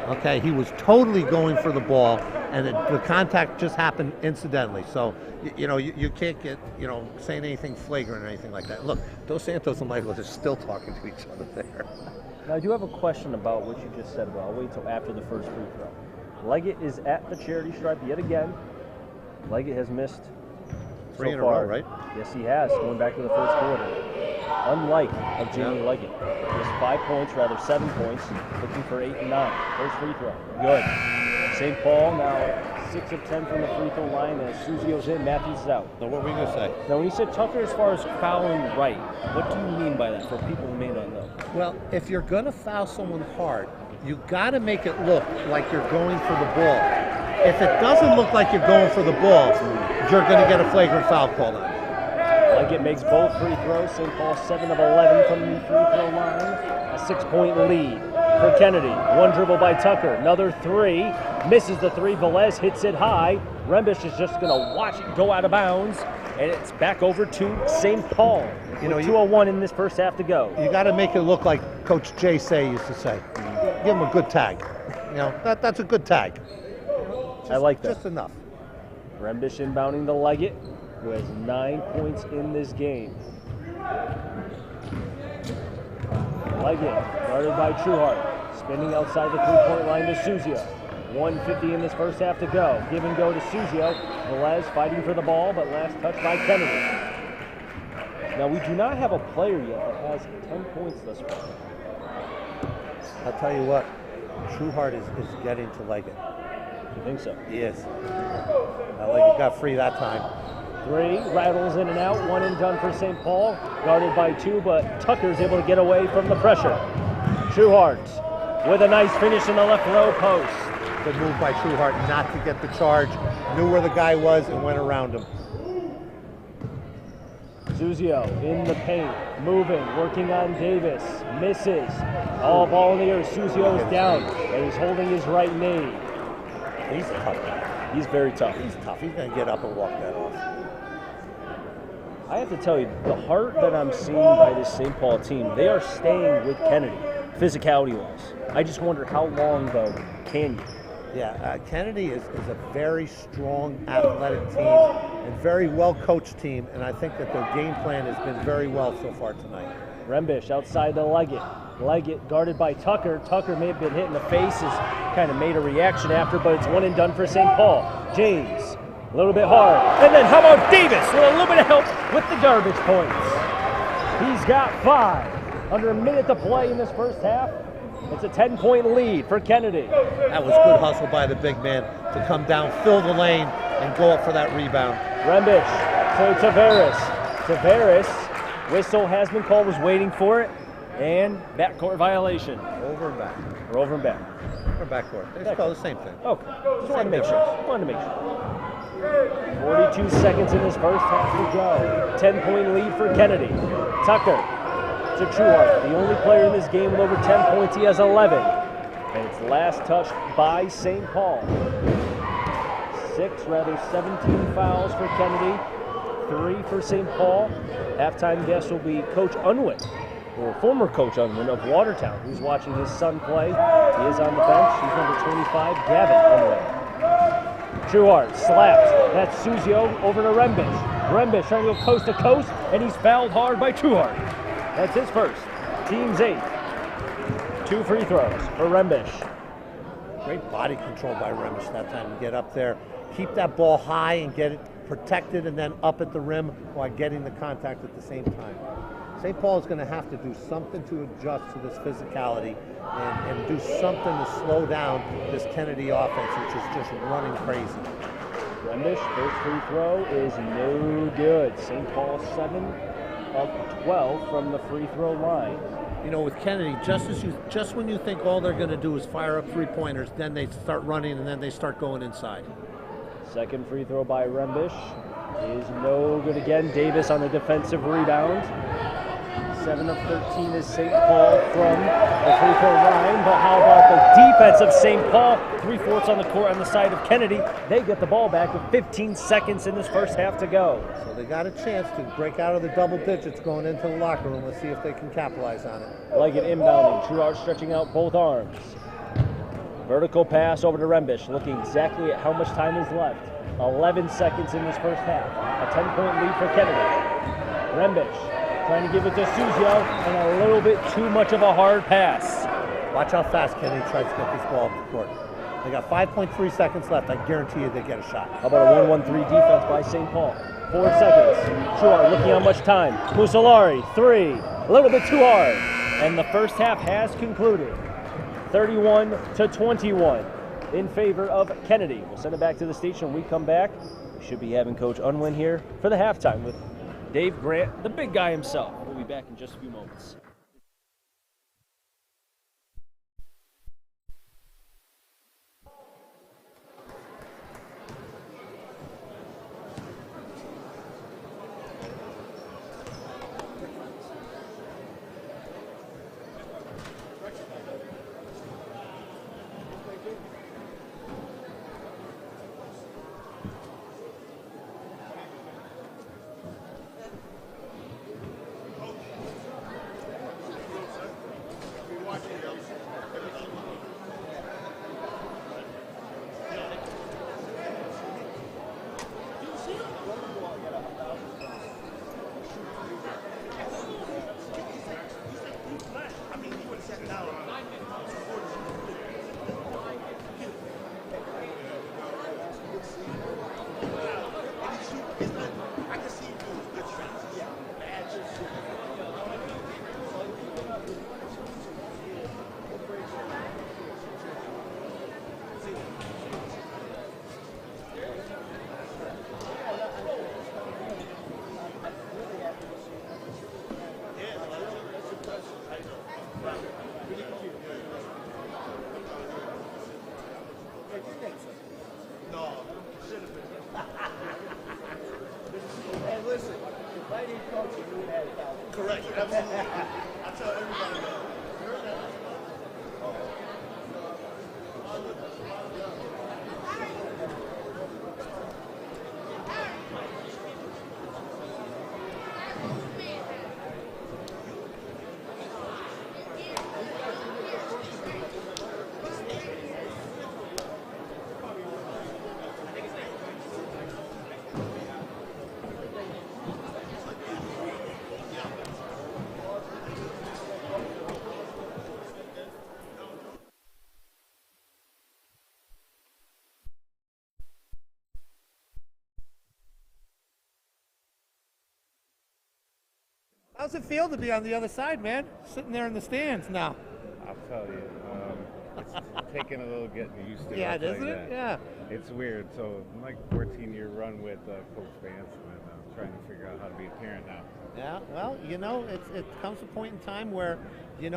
A: Okay, he was totally going for the ball, and the contact just happened incidentally. So, you know, you can't get, you know, saying anything flagrant or anything like that. Look, Dos Santos and Michael are still talking to each other there.
B: Now, I do have a question about what you just said, but I'll wait till after the first free throw. Leggett is at the charity stripe yet again. Leggett has missed
A: 3
B: so
A: in
B: far.
A: a row, right?
B: Yes, he has, going back to the first quarter. Unlike of Jamie Leggett. Just 5 points, rather 7 points, looking for 8 and 9. First free throw, good. St. Paul now 6 of 10 from the free throw line as Suzio's in, Matthews is out.
A: Now, what were you going to say?
B: Now, when you said Tucker as far as fouling right, what do you mean by that for people who may not know?
A: Well, if you're going to foul someone hard, you got to make it look like you're going for the ball. If it doesn't look like you're going for the ball, you're going to get a flagrant foul called on.
B: Leggett makes both free throws. St. Paul 7 of 11 from the free throw line. A 6-point lead for Kennedy. One dribble by Tucker. Another 3. Misses the 3. Velez hits it high. Rembish is just going to watch it go out of bounds. And it's back over to St. Paul. You know, 2:01 in this first half to go.
A: You got to make it look like Coach Jay Say used to say. Give him a good tag. You know, that's a good tag.
B: I like that.
A: Just enough.
B: Rembish inbounding the Leggett, who has 9 points in this game. Leggett, guarded by Trueheart, spinning outside the three-point line to Suzio. 1:50 in this first half to go. Give and go to Suzio. Velez fighting for the ball, but last touch by Kennedy. Now, we do not have a player yet that has 10 points thus far.
A: I'll tell you what, Trueheart is getting to Leggett.
B: You think so?
A: He is. Leggett got free that time.
B: 3, rattles in and out, 1 and done for St. Paul. Guarded by 2, but Tucker's able to get away from the pressure. Trueheart with a nice finish in the left low post.
A: Good move by Trueheart not to get the charge. Knew where the guy was and went around him.
B: Zuzio in the paint, moving, working on Davis, misses. All ball in the air, Zuzio is down, and he's holding his right knee.
A: He's tough.
B: He's very tough.
A: He's tough. He's going to get up and walk that off.
B: I have to tell you, the heart that I'm seeing by this St. Paul team, they are staying with Kennedy, physicality-wise. I just wonder how long, though, can you?
A: Yeah, Kennedy is a very strong, athletic team and very well-coached team, and I think that their game plan has been very well so far tonight.
B: Rembish outside the Leggett. Leggett guarded by Tucker. Tucker may have been hit in the face, has kind of made a reaction after, but it's 1 and done for St. Paul. James, a little bit hard. And then how about Davis with a little bit of help with the garbage points. He's got 5. Under a minute to play in this first half. It's a 10-point lead for Kennedy.
A: That was good hustle by the big man to come down, fill the lane, and go up for that rebound.
B: Rembish to Tavares. Tavares, whistle has been called, was waiting for it, and backcourt violation.
A: Over and back.
B: Or over and back.
A: Or backcourt. They call the same thing.
B: Okay, just wanted to make sure. 42 seconds in this first half to go. 10-point lead for Kennedy. Tucker to Trueheart, the only player in this game with over 10 points. He has 11. And it's last touched by St. Paul. 17 fouls for Kennedy, 3 for St. Paul. Halftime guest will be Coach Unwin, or former Coach Unwin of Watertown, who's watching his son play. He is on the bench. He's number 25, Gavin Unwin. Trueheart slaps. That's Zuzio over to Rembish. Rembish trying to go coast to coast, and he's fouled hard by Trueheart. That's his first. Team's 8. 2 free throws for Rembish.
A: Great body control by Rembish that time to get up there, keep that ball high and get it protected, and then up at the rim while getting the contact at the same time. St. Paul is going to have to do something to adjust to this physicality and do something to slow down this Kennedy offense, which is just running crazy.
B: Rembish, first free throw is no good. St. Paul 7 of 12 from the free throw line.
A: You know, with Kennedy, just when you think all they're going to do is fire up three-pointers, then they start running and then they start going inside.
B: Second free throw by Rembish is no good again. Davis on the defensive rebound. 7 of 13 is St. Paul from the free throw line, but how about the defense of St. Paul? 3/4 on the court on the side of Kennedy. They get the ball back with 15 seconds in this first half to go.
A: So they got a chance to break out of the double digits going into the locker room. Let's see if they can capitalize on it.
B: Leggett inbounding. Trueheart stretching out both arms. Vertical pass over to Rembish, looking exactly at how much time is left. 11 seconds in this first half. A 10-point lead for Kennedy. Rembish trying to give it to Zuzio, and a little bit too much of a hard pass.
A: Watch how fast Kennedy tries to get this ball up the court. They got 5.3 seconds left. I guarantee you they get a shot.
B: How about a 1-1-3 defense by St. Paul? 4 seconds. Trueheart looking how much time. Musolari, 3. A little bit too hard. And the first half has concluded. 31-21 in favor of Kennedy. We'll send it back to the station when we come back. We should be having Coach Unwin here for the halftime with Dave Grant, the big guy himself. We'll be back in just a few moments.
A: Correct. Absolutely. I tell everybody that. How's it feel to be on the other side, man? Sitting there in the stands now.
C: I'll tell you, it's taking a little getting used to.
A: Yeah,
C: I'll tell
A: isn't
C: you
A: it?
C: that.
A: Yeah.
C: It's weird. So, I'm like 14-year run with Coach Vance, and I'm trying to figure out how to be a parent now.
A: Yeah, well, it comes a point in time where, you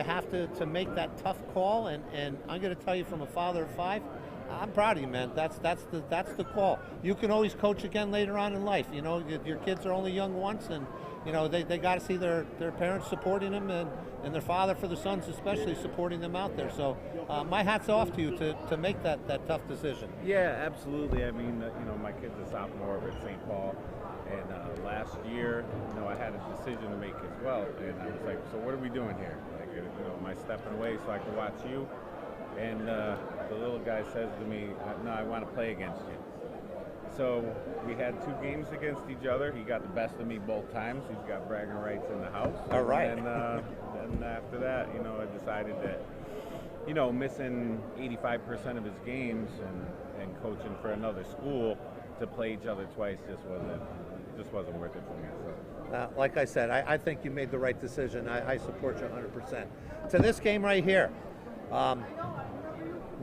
A: have to make that tough call, and I'm going to tell you from a father of 5, I'm proud of you, man. That's the call. You can always coach again later on in life. Your kids are only young once, and they got to see their parents supporting them, and their father, for the sons especially, supporting them out there. So my hat's off to you to make that tough decision.
C: Yeah, absolutely. I mean, my kid's a sophomore at St. Paul, and last year, I had a decision to make as well, and I was like, so what are we doing here? Like, am I stepping away so I can watch you? And the little guy says to me, no, I want to play against you. So we had 2 games against each other. He got the best of me both times. He's got bragging rights in the house.
A: All right.
C: And after that, I decided that, missing 85% of his games and coaching for another school to play each other twice just wasn't worth it for me. So.
A: Like I said, I think you made the right decision. I support you 100%. To this game right here,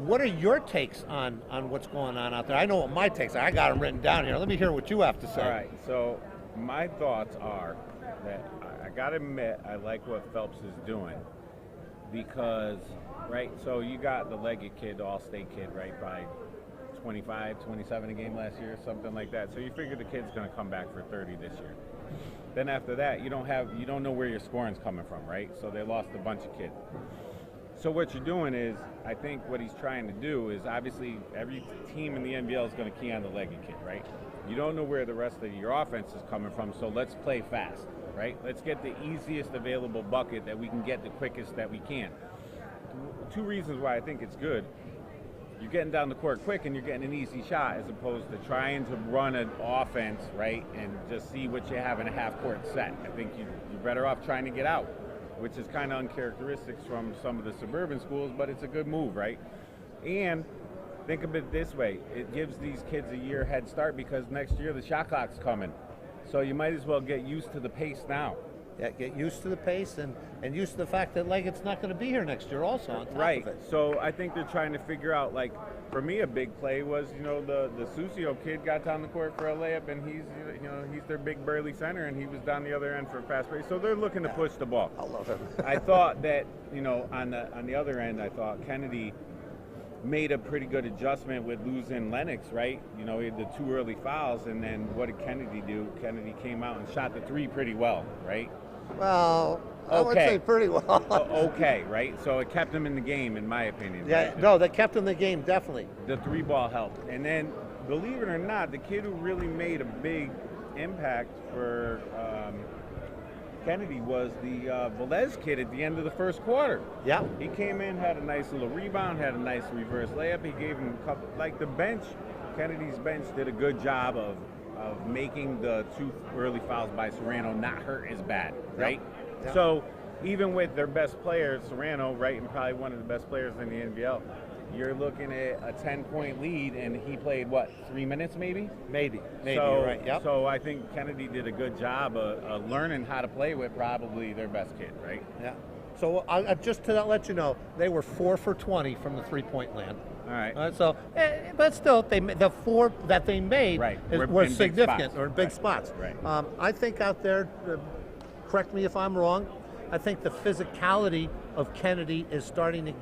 A: what are your takes on what's going on out there? I know what my takes are. I got them written down here. Let me hear what you have to say.
C: All right. So my thoughts are that I got to admit I like what Phelps is doing because, right, so you got the legged kid, the all-state kid, right, by 25, 27 a game last year, something like that. So you figure the kid's going to come back for 30 this year. Then after that, you don't know where your scoring's coming from, right? So they lost a bunch of kids. So what you're doing is, I think what he's trying to do is, obviously every team in the NBL is going to key on the legged kid, right? You don't know where the rest of your offense is coming from, so let's play fast, right? Let's get the easiest available bucket that we can get the quickest that we can. 2 reasons why I think it's good. You're getting down the court quick and you're getting an easy shot as opposed to trying to run an offense, right, and just see what you have in a half-court set. I think you're better off trying to get out, which is kind of uncharacteristic from some of the suburban schools, but it's a good move, right? And think of it this way. It gives these kids a year head start because next year the shot clock's coming. So you might as well get used to the pace now.
A: Yeah, get used to the pace and used to the fact that Leggett's not going to be here next year also on top
C: right.
A: of it.
C: So I think they're trying to figure out, like, for me a big play was, the Susio kid got down the court for a layup and he's their big burly center and he was down the other end for a fast break. So they're looking to push the ball.
A: I love him.
C: I thought that, on the other end, I thought Kennedy made a pretty good adjustment with losing Lennox, right? He had the 2 early fouls, and then what did Kennedy do? Kennedy came out and shot the 3 pretty well, right?
A: Well, I would say pretty well.
C: Okay, right? So it kept him in the game, in my opinion.
A: Yeah,
C: right?
A: no, that kept him in the game, definitely.
C: The 3-ball helped. And then, believe it or not, the kid who really made a big impact for Kennedy was the Velez kid at the end of the first quarter.
A: Yeah.
C: He came in, had a nice little rebound, had a nice reverse layup. He gave him a couple, like the bench, Kennedy's bench did a good job of making the 2 early fouls by Serrano not hurt as bad, right?
A: Yep.
C: So even with their best player, Serrano, right, and probably one of the best players in the NBL, you're looking at a 10-point lead, and he played, 3 minutes maybe?
A: Maybe, so,
C: you're
A: right, yep.
C: So I think Kennedy did a good job of learning how to play with probably their best kid, right?
A: Yeah. So just to let you know, they were 4 for 20 from the 3-point land.
C: All right.
A: But still, the 4 that they made were significant, or in big spots.
C: Right.
A: I think out there, correct me if I'm wrong, I think the physicality of Kennedy is starting to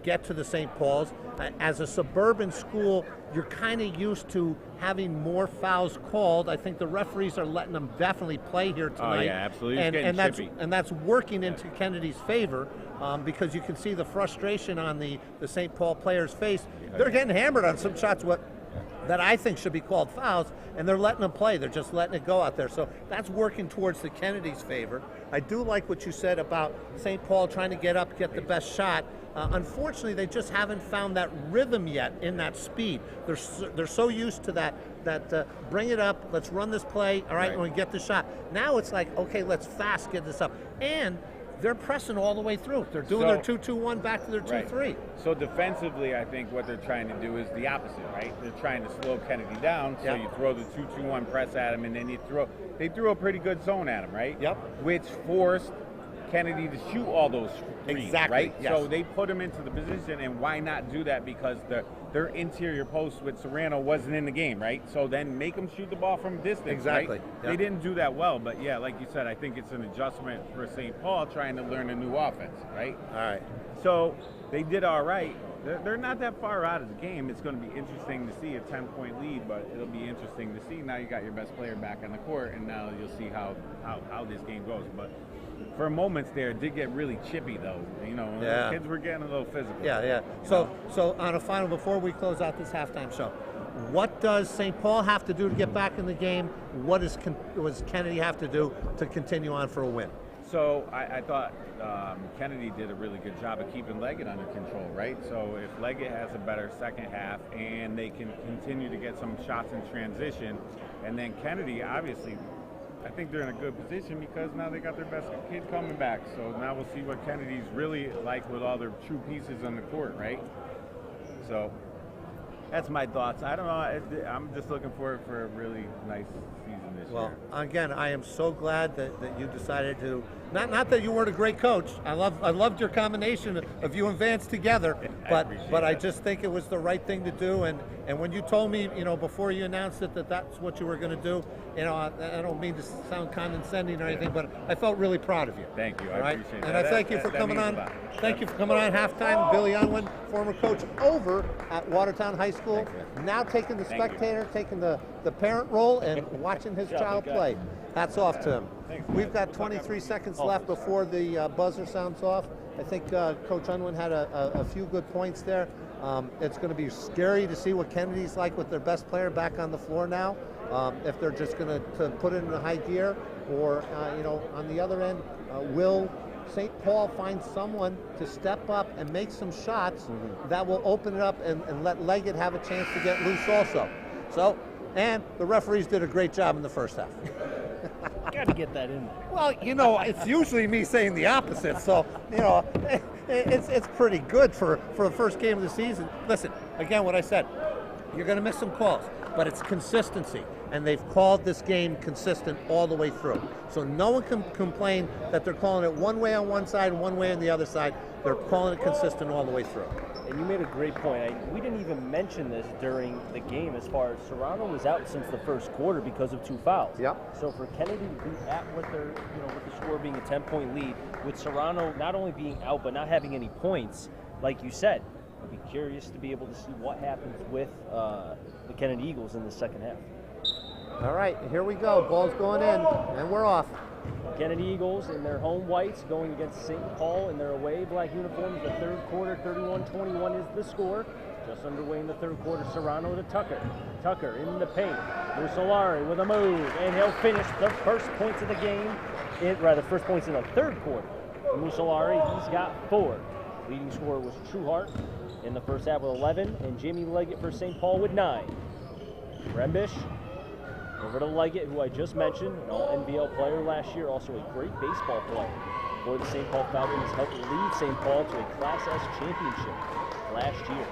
A: get to the St. Paul's. As a suburban school, you're kind of used to having more fouls called. I think the referees are letting them definitely play here tonight.
C: Oh, yeah, absolutely. It's
A: And
C: getting chippy.
A: that's working into Kennedy's favor because you can see the frustration on the St. Paul players' face. They're getting hammered on some shots that I think should be called fouls, and they're letting them play. They're just letting it go out there. So that's working towards the Kennedy's favor. I do like what you said about St. Paul trying to get up, get the best shot. Unfortunately, they just haven't found that rhythm yet in that speed. They're so used to that bring it up, let's run this play, all right, and we get the shot. Now it's like, okay, let's fast get this up. And they're pressing all the way through. They're doing their 2-2-1 back to their 2-3.
C: So defensively, I think what they're trying to do is the opposite, right? They're trying to slow Kennedy down, so you throw the 2-2-1 press at him, and then they threw a pretty good zone at him, right?
A: Yep.
C: Which forced Kennedy to shoot all those threes,
A: Exactly,
C: right?
A: yes.
C: So they put him into the position, and why not do that? Because their interior post with Serrano wasn't in the game, right? So then make them shoot the ball from distance,
A: Exactly,
C: right?
A: yep.
C: They didn't do that well, but yeah, like you said, I think it's an adjustment for St. Paul trying to learn a new offense, right?
A: All right.
C: So they did all right. They're not that far out of the game. It's going to be interesting to see a 10-point lead, but it'll be interesting to see. Now you got your best player back on the court, and now you'll see how this game goes. But for moments there, it did get really chippy, though. You know, the kids were getting a little physical.
A: Yeah. So on a final, before we close out this halftime show, what does St. Paul have to do to get back in the game? What does Kennedy have to do to continue on for a win?
C: So I thought Kennedy did a really good job of keeping Leggett under control, right? So if Leggett has a better second half and they can continue to get some shots in transition, and then Kennedy, obviously, I think they're in a good position because now they got their best kid coming back. So now we'll see what Kennedy's really like with all their true pieces on the court, right? So that's my thoughts. I don't know. I'm just looking forward for a really nice season this year.
A: Well, again, I am so glad that you decided to. Not that you weren't a great coach. I loved your combination of you and Vance together. But I just think it was the right thing to do. And when you told me, before you announced it, that that's what you were going to do, I don't mean to sound condescending or anything, but I felt really proud of you.
C: Thank you.
A: All
C: I
A: right?
C: appreciate
A: And
C: that.
A: I thank you for coming on. Thank you for coming on halftime. Billy Unwin, former coach over at Watertown High School, now taking the spectator, taking the parent role, and watching his child play. Hats off to him. We've got 23 seconds left before the buzzer sounds off. I think Coach Unwin had a few good points there. It's going to be scary to see what Kennedy's like with their best player back on the floor now. If they're just going to put it in a high gear, or on the other end, will St. Paul find someone to step up and make some shots that will open it up and let Leggett have a chance to get loose also. And the referees did a great job in the first half.
B: Got to get that in there.
A: Well, it's usually me saying the opposite, so it's pretty good for the first game of the season. Listen, again, what I said, you're going to miss some calls, but it's consistency, and they've called this game consistent all the way through. So no one can complain that they're calling it one way on one side and one way on the other side. They're calling it consistent all the way through.
B: And you made a great point. We didn't even mention this during the game as far as Serrano was out since the first quarter because of 2 fouls.
A: Yep.
B: So for Kennedy to be at with the score being a 10-point lead, with Serrano not only being out but not having any points, like you said, I'd be curious to be able to see what happens with the Kennedy Eagles in the second half.
A: All right, here we go. Ball's going in, and we're off.
B: Kennedy Eagles in their home whites going against St. Paul in their away black uniforms. The third quarter, 31-21 is the score. Just underway in the third quarter, Serrano to Tucker. Tucker in the paint. Mussolari with a move, and he'll finish the first points of the game. First points in the third quarter. Mussolari, he's got 4. Leading scorer was Trueheart in the first half with 11, and Jamie Leggett for St. Paul with 9. Rembish over to Leggett, who I just mentioned, an all-NBL player last year, also a great baseball player for the St. Paul Falcons, helped lead St. Paul to a Class S championship last year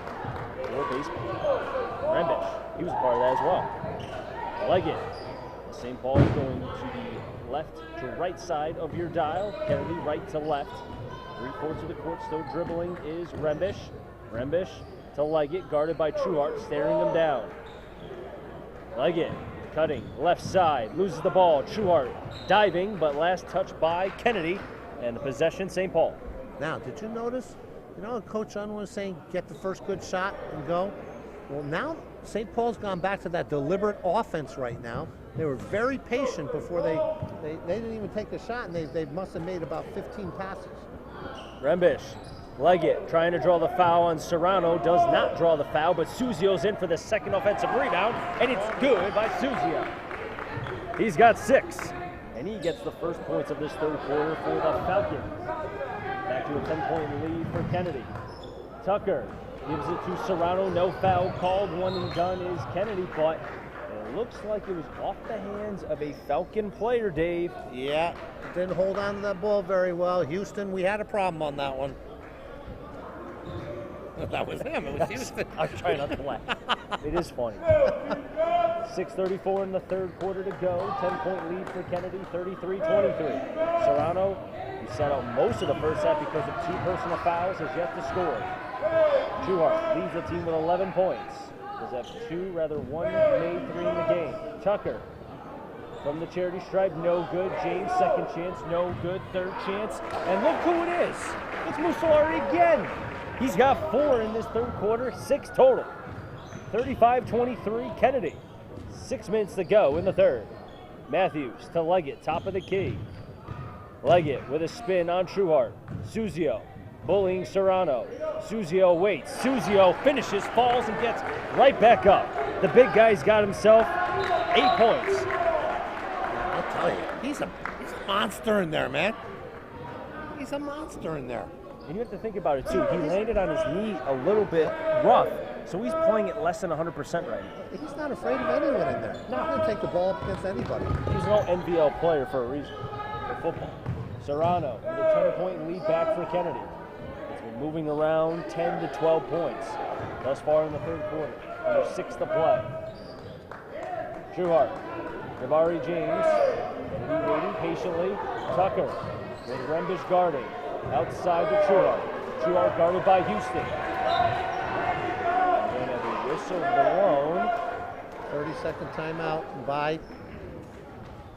B: for baseball. Rembish, he was a part of that as well. Leggett, St. Paul is going to the left to right side of your dial, Kennedy right to left. 3/4 of the court still dribbling is Rembish. Rembish to Leggett, guarded by Trueheart, staring him down. Leggett cutting left side, loses the ball. Trueheart diving, but last touch by Kennedy, and the possession St. Paul.
A: Now, did you notice You know, Coach Unwin was saying, get the first good shot and go. Well, now St. Paul's gone back to that deliberate offense right now. They were very patient before they didn't even take the shot, and they must have made about 15 passes.
B: Rembish, Leggett trying to draw the foul on Serrano, does not draw the foul, but Suzio's in for the second offensive rebound, and it's good by Suzio. He's got 6, and he gets the first points of this third quarter for the Falcons. Back to a 10-point lead for Kennedy. Tucker gives it to Serrano, no foul called, one and done is Kennedy, but it looks like it was off the hands of a Falcon player, Dave.
A: Yeah, didn't hold on to that ball very well. Houston, we had a problem on that one. That was him, it was Houston.
B: I'm trying not to laugh. It is funny. 6:34 in the third quarter to go. 10-point lead for Kennedy, 33-23. Serrano, who sat out most of the first half because of 2 personal fouls, has yet to score. Trueheart leads the team with 11 points. Does have 1 made 3 in the game. Tucker from the charity stripe, no good. James, second chance, no good. Third chance, and look who it is. It's Mussolari again. He's got 4 in this third quarter, 6 total. 35-23 Kennedy. 6 minutes to go in the third. Matthews to Leggett, top of the key. Leggett with a spin on Trueheart. Suzio bullying Serrano. Suzio waits. Suzio finishes, falls, and gets right back up. The big guy's got himself 8 points.
A: I'll tell you, he's a monster in there, man. He's a monster in there.
B: And you have to think about it, too. He landed on his knee a little bit rough, so he's playing at less than 100% right now.
A: He's not afraid of anyone in there. He's not going to take the ball up against anybody.
B: He's an all-NBL player for a reason, for football. Serrano with a 10-point lead back for Kennedy. It's been moving around 10 to 12 points thus far in the third quarter. Under 6 to play. Trueheart, Jabari James, Kennedy waiting patiently. Tucker with Rembish guarding. Outside to Trueheart. Trueheart guarded by Houston. And a whistle blown.
A: 30-second timeout by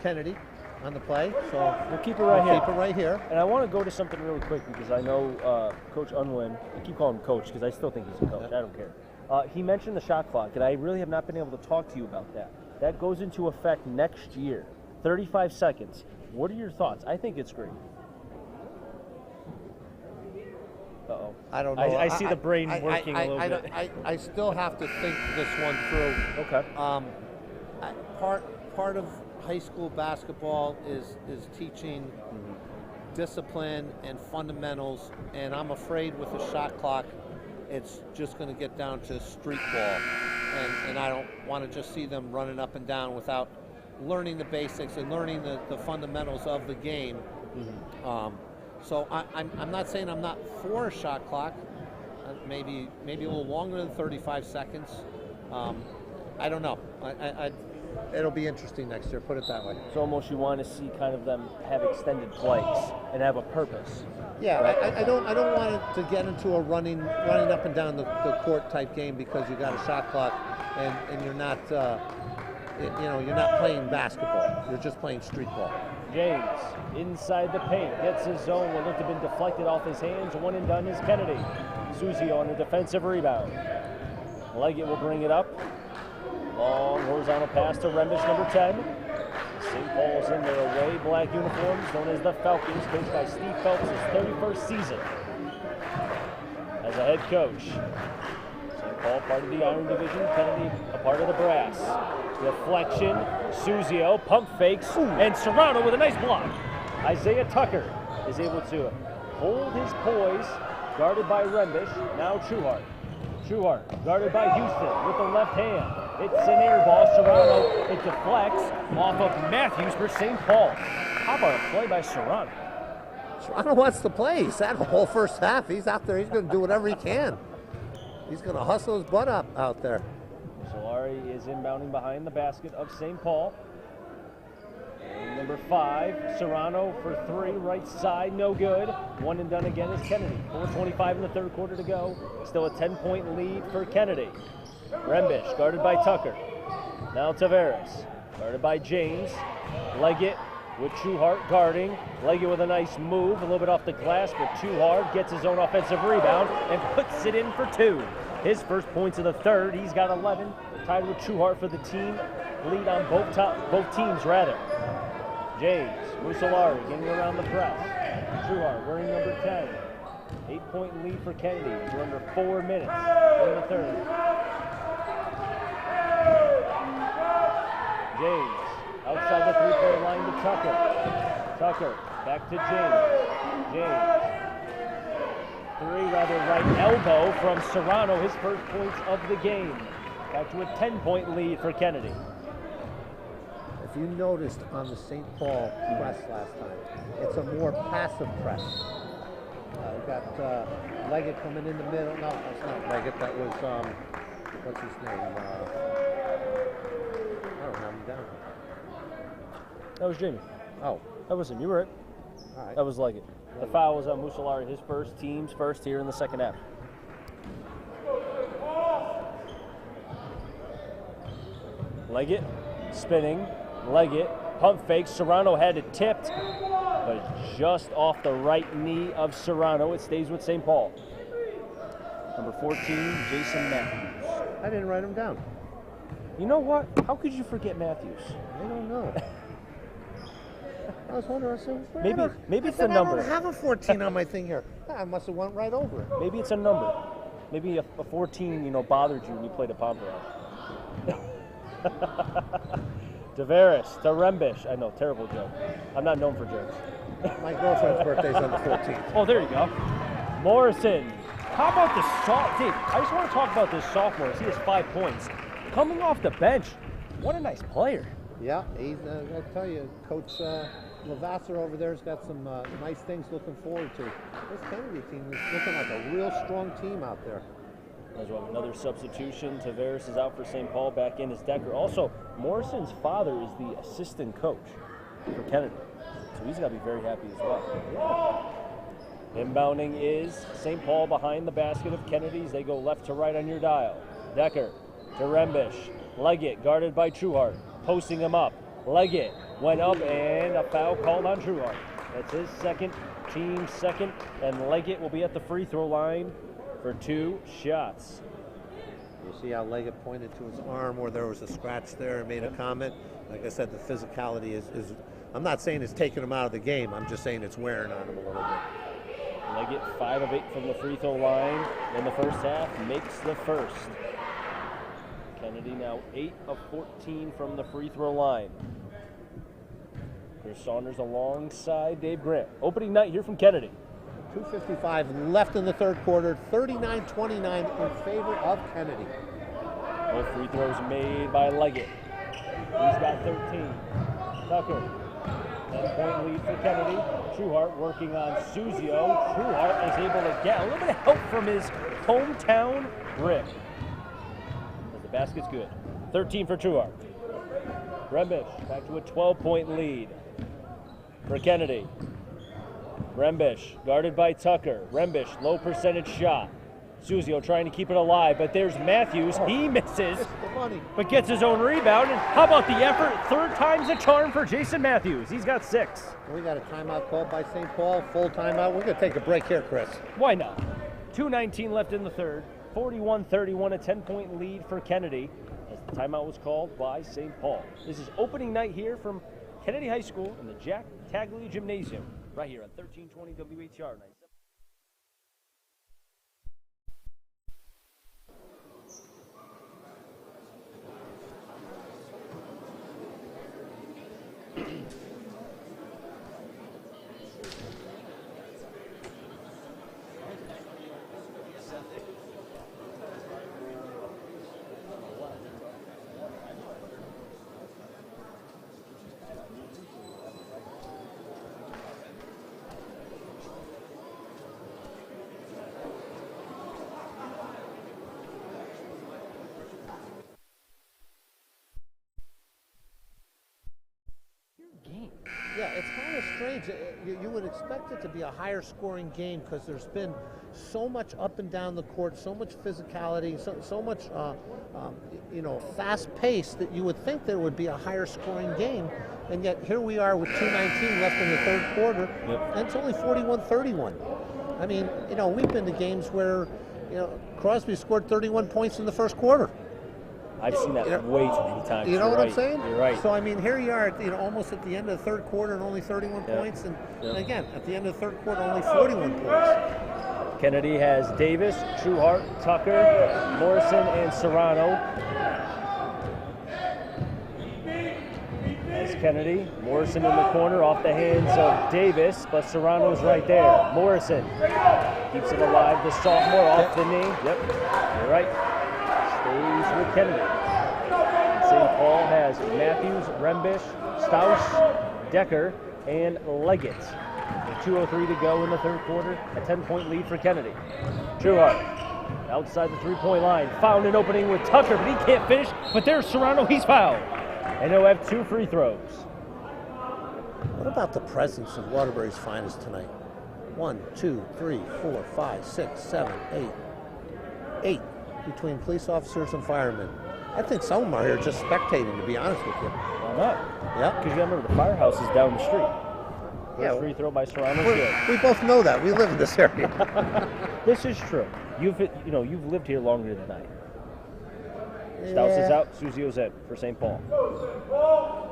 A: Kennedy on the play. So
B: we'll keep it right here.
A: Keep it right here.
B: And I want to go to something really quick because I know Coach Unwin, I keep calling him Coach because I still think he's a coach. I don't care. He mentioned the shot clock, and I really have not been able to talk to you about that. That goes into effect next year. 35 seconds. What are your thoughts? I think it's great. Uh-oh.
A: I don't know.
B: I see the brain working a little bit.
A: I still have to think this one through.
B: Okay.
A: Part of high school basketball is teaching discipline and fundamentals, and I'm afraid with the shot clock, it's just going to get down to street ball, and I don't want to just see them running up and down without learning the basics and learning the fundamentals of the game. So I'm not saying I'm not for a shot clock. Maybe a little longer than 35 seconds. I don't know. It'll be interesting next year. Put it that way.
B: It's almost you want to see kind of them have extended plays and have a purpose.
A: Yeah,
B: right?
A: I don't want it to get into a running up and down the court type game because you got a shot clock and you're not you're not playing basketball. You're just playing street ball.
B: James inside the paint, gets his zone. What looked to have been deflected off his hands. One and done is Kennedy. Suzio on a defensive rebound. Leggett will bring it up. Long horizontal pass to Rembish, number 10. St. Paul's in their away black uniforms, known as the Falcons, coached by Steve Phelps' 31st season as a head coach. St. Paul part of the Iron Division, Kennedy a part of the brass. Deflection, Suzio, pump fakes, and Serrano with a nice block. Isaiah Tucker is able to hold his poise, guarded by Rembish, now Trueheart. Trueheart guarded by Houston with the left hand. It's an air ball. Serrano, it deflects off of Matthews for St. Paul. How about a play by Serrano?
A: Serrano wants to play. He's had the whole first half. He's out there. He's going to do whatever he can. He's going to hustle his butt up out there.
B: Solari is inbounding behind the basket of St. Paul. And number 5, Serrano for 3, right side, no good. One and done again is Kennedy. 4:25 in the third quarter to go. Still a 10-point lead for Kennedy. Rembish guarded by Tucker. Now Tavares guarded by James. Leggett with Trueheart guarding. Leggett with a nice move, a little bit off the glass, but Trueheart gets his own offensive rebound and puts it in for 2. His first points of the third. He's got 11, tied with Trueheart for the team lead on both teams rather. James Musolari getting around the press. Trueheart wearing number 10. 8-point lead for Kennedy. We're under 4 minutes in the third. James outside the three-point line to Tucker. Tucker back to James. James. Right elbow from Serrano, his first points of the game. Back to a 10-point lead for Kennedy.
A: If you noticed on the St. Paul press last time, it's a more passive press. You got Leggett coming in the middle. No, that's not Leggett. That was, what's his name? I don't have him down.
B: That was Jamie.
A: Oh.
B: That was him. You were right.
A: All right.
B: That was Leggett. The foul was on Musolari, his team's first here in the second half. Leggett spinning. Leggett pump fake. Serrano had it tipped, but just off the right knee of Serrano. It stays with St. Paul. Number 14, Jason Matthews.
A: I didn't write him down.
B: You know what? How could you forget Matthews?
A: I don't know. I was wondering, I said,
B: maybe it's a number.
A: I don't have a 14 on my thing here. I must have went right over it.
B: Maybe it's a number. Maybe a 14, bothered you when you played a Pompano. Tavares to Rembish. I know, terrible joke. I'm not known for jokes.
A: My girlfriend's birthday's on the 14th.
B: Oh, there you go. Morrison. How about the Dave, I just want to talk about this sophomore. He has 5 points. Coming off the bench, what a nice player.
A: Yeah, he's, I tell you, Coach Lavasser over there's got some nice things looking forward to. This Kennedy team is looking like a real strong team out there.
B: As well, another substitution. Tavares is out for St. Paul. Back in is Decker. Also, Morrison's father is the assistant coach for Kennedy, so he's got to be very happy as well. Inbounding is St. Paul behind the basket of Kennedy's. They go left to right on your dial. Decker to Rembish. Leggett guarded by Trueheart. Posting him up. Leggett went up and a foul called on Trueheart. That's his second, team's second, and Leggett will be at the free throw line for 2 shots.
A: You see how Leggett pointed to his arm where there was a scratch there and made a comment? Like I said, the physicality is I'm not saying it's taking him out of the game. I'm just saying it's wearing on him a little bit.
B: Leggett 5 of 8 from the free throw line in the first half, makes the first. Kennedy now 8 of 14 from the free throw line. Chris Saunders alongside Dave Grant. Opening night here from Kennedy.
A: 2:55 left in the third quarter, 39-29 in favor of Kennedy.
B: Both free throws made by Leggett. He's got 13. Tucker, 10-point lead for Kennedy. Trueheart working on Suzio. Trueheart is able to get a little bit of help from his hometown Rick. But the basket's good. 13 for Trueheart. Rembish back to a 12-point lead for Kennedy. Rembish guarded by Tucker. Rembish, low percentage shot. Suzio trying to keep it alive, but there's Matthews. He misses, but gets his own rebound. And how about the effort? Third time's a charm for Jason Matthews. He's got 6.
A: We got a timeout called by St. Paul, full timeout. We're going to take a break here, Chris.
B: Why not? 2:19 left in the third. 41-31, a 10-point lead for Kennedy as the timeout was called by St. Paul. This is opening night here from Kennedy High School in the Jack Tagley Gymnasium, right here on 1320 WHR.
A: Yeah, it's kind of strange. You would expect it to be a higher scoring game because there's been so much up and down the court, so much physicality, so much fast pace that you would think there would be a higher scoring game. And yet here we are with 2:19 left in the third quarter, and it's only 41-31. I mean, we've been to games where, Crosby scored 31 points in the first quarter.
B: I've seen that way too many times.
A: You know what I'm saying?
B: You're right.
A: So, I mean, here you are, almost at the end of the third quarter and only 31 points. And again, at the end of the third quarter, only 41 points.
B: Kennedy has Davis, Trueheart, Tucker, Morrison, and Serrano. As Kennedy, Morrison in the corner off the hands of Davis, but Serrano's right there. Morrison keeps it alive. The sophomore off the knee. Yep, you're right. Stays with Kennedy. St. Paul has Matthews, Rembish, Staus, Decker, and Leggett. With 2:03 to go in the third quarter, a 10-point lead for Kennedy. Trueheart outside the three-point line, found an opening with Tucker, but he can't finish. But there's Serrano, he's fouled. And he'll have 2 free throws.
A: What about the presence of Waterbury's finest tonight? 1, 2, 3, 4, 5, 6, 7, 8. 8 between police officers and firemen. I think some of them are here just spectating, to be honest with you.
B: Why not?
A: Yeah.
B: Because you remember the firehouse is down the street. First free throw by Serrano.
A: We both know that. We live in this area.
B: This is true. You've lived here longer than I. Staus is out, Suzio's in for St. Paul.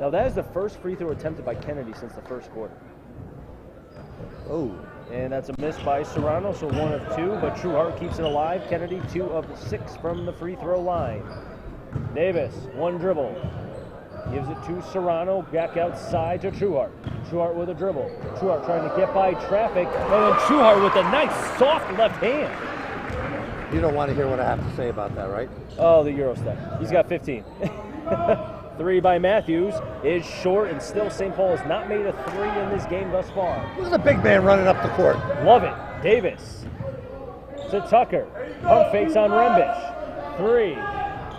B: Now that is the first free throw attempted by Kennedy since the first quarter.
A: Oh.
B: And that's a miss by Serrano, so 1 of 2, but Trueheart keeps it alive. Kennedy 2 of 6 from the free throw line. Davis, 1 dribble. Gives it to Serrano, back outside to Trueheart. Trueheart with a dribble. Trueheart trying to get by traffic, and then Trueheart with a nice soft left hand.
A: You don't want to hear what I have to say about that, right?
B: Oh, the Euro step. He's got 15. 3 by Matthews is short, and still St. Paul has not made a 3 in this game thus far.
A: Look at the big man running up the court.
B: Love it. Davis to Tucker. Pump fakes on Rembish. 3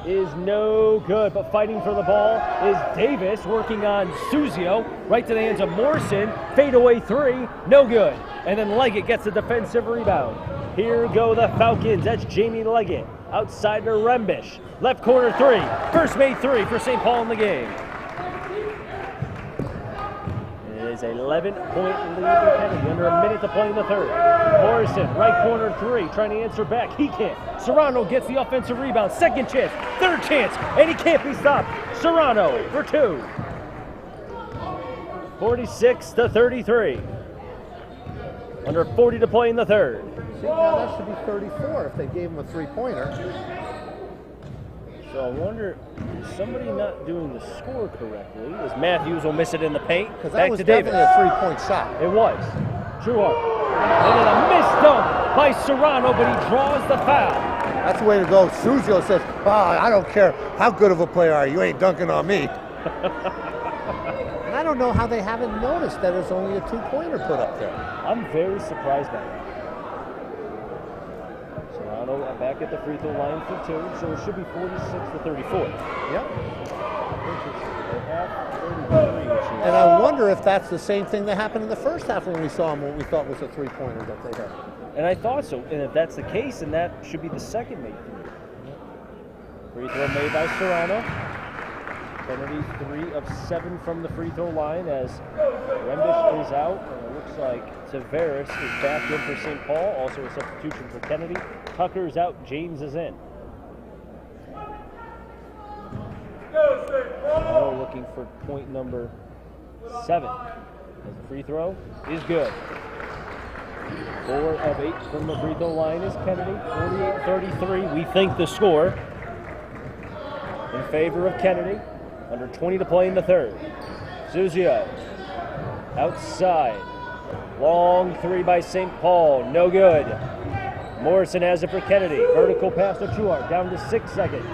B: is no good, but fighting for the ball is Davis, working on Suzio. Right to the hands of Morrison. Fadeaway 3, no good. And then Leggett gets a defensive rebound. Here go the Falcons. That's Jamie Leggett. Outside to Rembish. Left corner 3. First made 3 for St. Paul in the game. It is an 11-point lead for Kennedy. Under a minute to play in the third. Morrison, right corner 3, trying to answer back. He can't. Serrano gets the offensive rebound. Second chance, third chance, and he can't be stopped. Serrano for 2. 46-33. Under 40 to play in the third.
A: See, now that should be 34 if they gave him a three-pointer.
B: So I wonder, is somebody not doing the score correctly? As Matthews will miss it in the paint.
A: Because that was definitely a three-point shot.
B: It was. Trueheart. And then a missed dunk by Serrano, but he draws the foul.
A: That's the way to go. Suzio says, I don't care how good of a player are you. You ain't dunking on me. And I don't know how they haven't noticed that it's only a two-pointer put up there.
B: I'm very surprised by that. Serrano back at the free throw line for 2, so it should be 46-34.
A: Yep.
B: They have 33, which is...
A: And I wonder if that's the same thing that happened in the first half when we saw him, what we thought was a three-pointer that they had.
B: And I thought so. And if that's the case, then that should be the second made free throw made by Serrano. Kennedy 3 of 7 from the free throw line as Rembish is out. And it looks like Tavares is back in for St. Paul. Also a substitution for Kennedy. Tucker is out. James is in. Now looking for point number 7. As the free throw is good. 4 of 8 from the free throw line is Kennedy. 48-33. We think the score in favor of Kennedy. Under 20 to play in the third. Suzio outside. Long 3 by St. Paul. No good. Morrison has it for Kennedy. Vertical pass to Trueheart. Down to 6 seconds.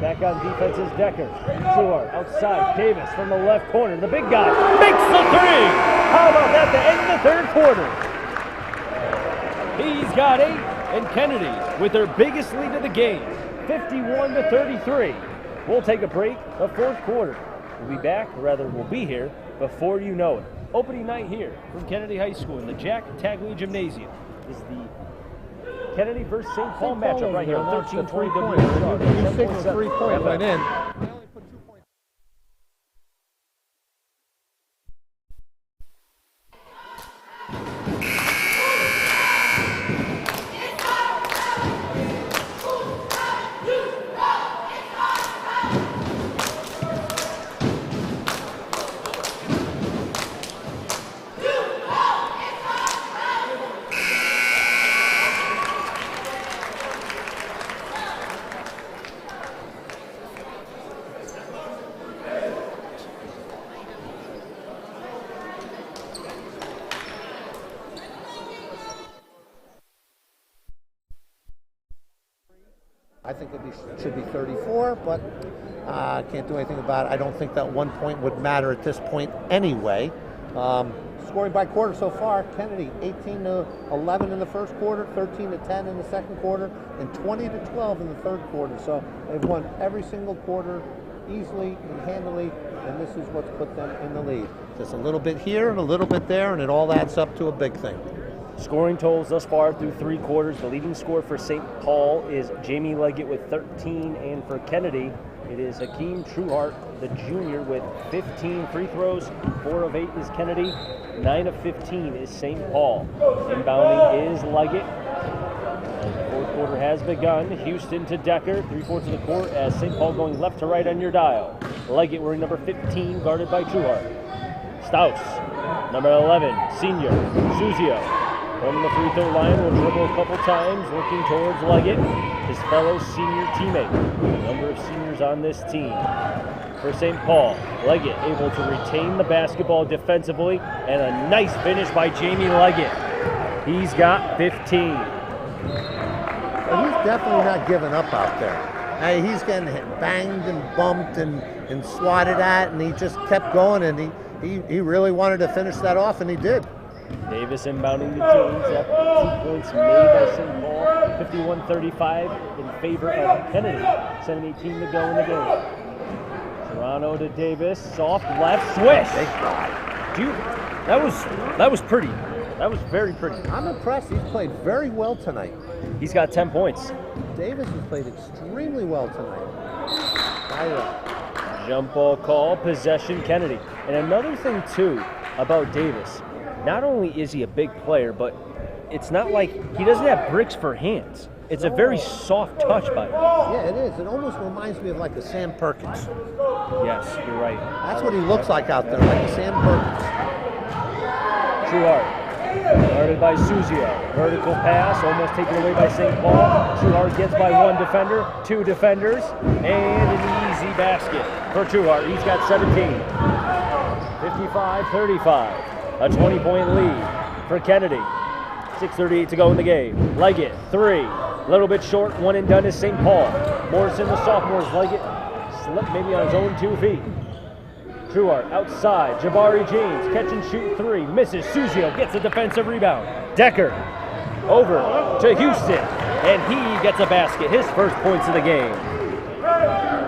B: Back on defense is Decker. Trueheart outside. Davis from the left corner. The big guy makes the 3. How about that to end the third quarter? He's got 8. And Kennedy with their biggest lead of the game. 51-33. We'll take a break. The fourth quarter. We'll be back, or rather we'll be here before you know it. Opening night here from Kennedy High School in the Jack Tagley Gymnasium is the Kennedy versus St. Paul matchup right here on 1320 WSR.
A: You think the 3-point went in. I think it should be 34, but I can't do anything about it. I don't think that 1 point would matter at this point anyway. Scoring by quarter so far, Kennedy 18-11 in the first quarter, 13-10 in the second quarter, and 20-12 in the third quarter. So they've won every single quarter easily and handily, and this is what's put them in the lead. Just a little bit here and a little bit there, and it all adds up to a big thing.
B: Scoring totals thus far through 3 quarters. The leading scorer for St. Paul is Jamie Leggett with 13, and for Kennedy, it is Hakeem Trueheart, the junior, with 15 free throws. 4 of 8 is Kennedy, 9 of 15 is St. Paul. Inbounding is Leggett. The fourth quarter has begun. Houston to Decker, 3/4 of the court as St. Paul going left to right on your dial. Leggett wearing number 15, guarded by Trueheart. Staus, number 11, senior, Suzio. From the free throw line, will dribble a couple times, looking towards Leggett, his fellow senior teammate. A number of seniors on this team. For St. Paul, Leggett able to retain the basketball defensively, and a nice finish by Jamie Leggett. He's got 15.
A: Well, he's definitely not giving up out there. Hey, he's getting banged and bumped and swatted at, and he just kept going, and he really wanted to finish that off, and he did.
B: Davis inbounding the teams after 2 points made by St. Paul. 51-35 in favor of Kennedy. 7:18 to go in the game. Toronto to Davis. Soft left swish. Dude, that was pretty. That was very pretty.
A: I'm impressed. He's played very well tonight.
B: He's got 10 points.
A: Davis has played extremely well tonight.
B: Jump ball call, possession Kennedy. And another thing too about Davis, not only is he a big player, but it's not like he doesn't have bricks for hands. It's a very soft touch by him.
A: Yeah, it is. It almost reminds me of like a Sam Perkins.
B: Yes, you're right.
A: That's what he looks like out there, like a Sam Perkins.
B: Trueheart, guarded by Suzio. Vertical pass, almost taken away by St. Paul. Trueheart gets by 1 defender, 2 defenders, and an easy basket for Trueheart. He's got 17. 55-35. A 20-point lead for Kennedy. 6:38 to go in the game. Leggett, 3. A little bit short. 1 and done is St. Paul. Morrison, the sophomores. Leggett slipped maybe on his own 2 feet. Trueheart outside. Jabari James, catch and shoot 3. Misses. Suzio gets a defensive rebound. Decker over to Houston, and he gets a basket. His first points of the game.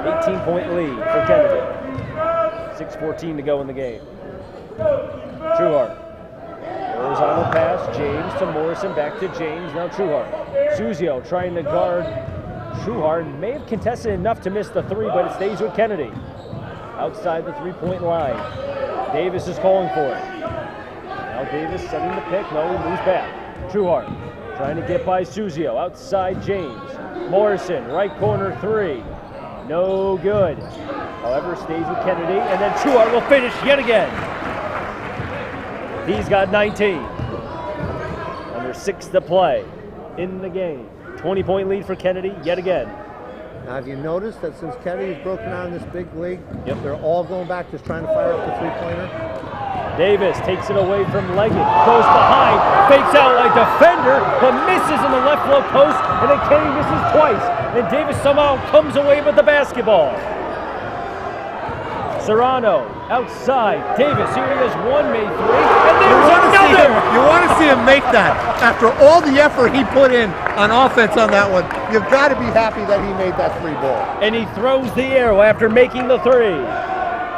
B: 18-point lead for Kennedy. 6:14 to go in the game. Trueheart. Horizontal pass, James to Morrison, back to James, now Trueheart. Suzio trying to guard Trueheart, may have contested enough to miss the 3, but it stays with Kennedy. Outside the 3-point line. Davis is calling for it. Now Davis setting the pick, no, he moves back. Trueheart trying to get by Suzio, outside James. Morrison, right corner 3. No good. However, stays with Kennedy, and then Trueheart will finish yet again. He's got 19. Under 6 to play in the game. 20-point lead for Kennedy yet again.
A: Now, have you noticed that since Kennedy has broken out in this big league, they're all going back just trying to fire up the 3-pointer?
B: Davis takes it away from Leggett, goes behind, fakes out like defender, but misses in the left low post, and then Kennedy misses twice, and Davis somehow comes away with the basketball. Serrano outside. Davis, here he has 1, made 3, and there's another!
A: You want to see him make that. After all the effort he put in on offense on that one, you've got to be happy that he made that 3 ball.
B: And he throws the arrow after making the 3.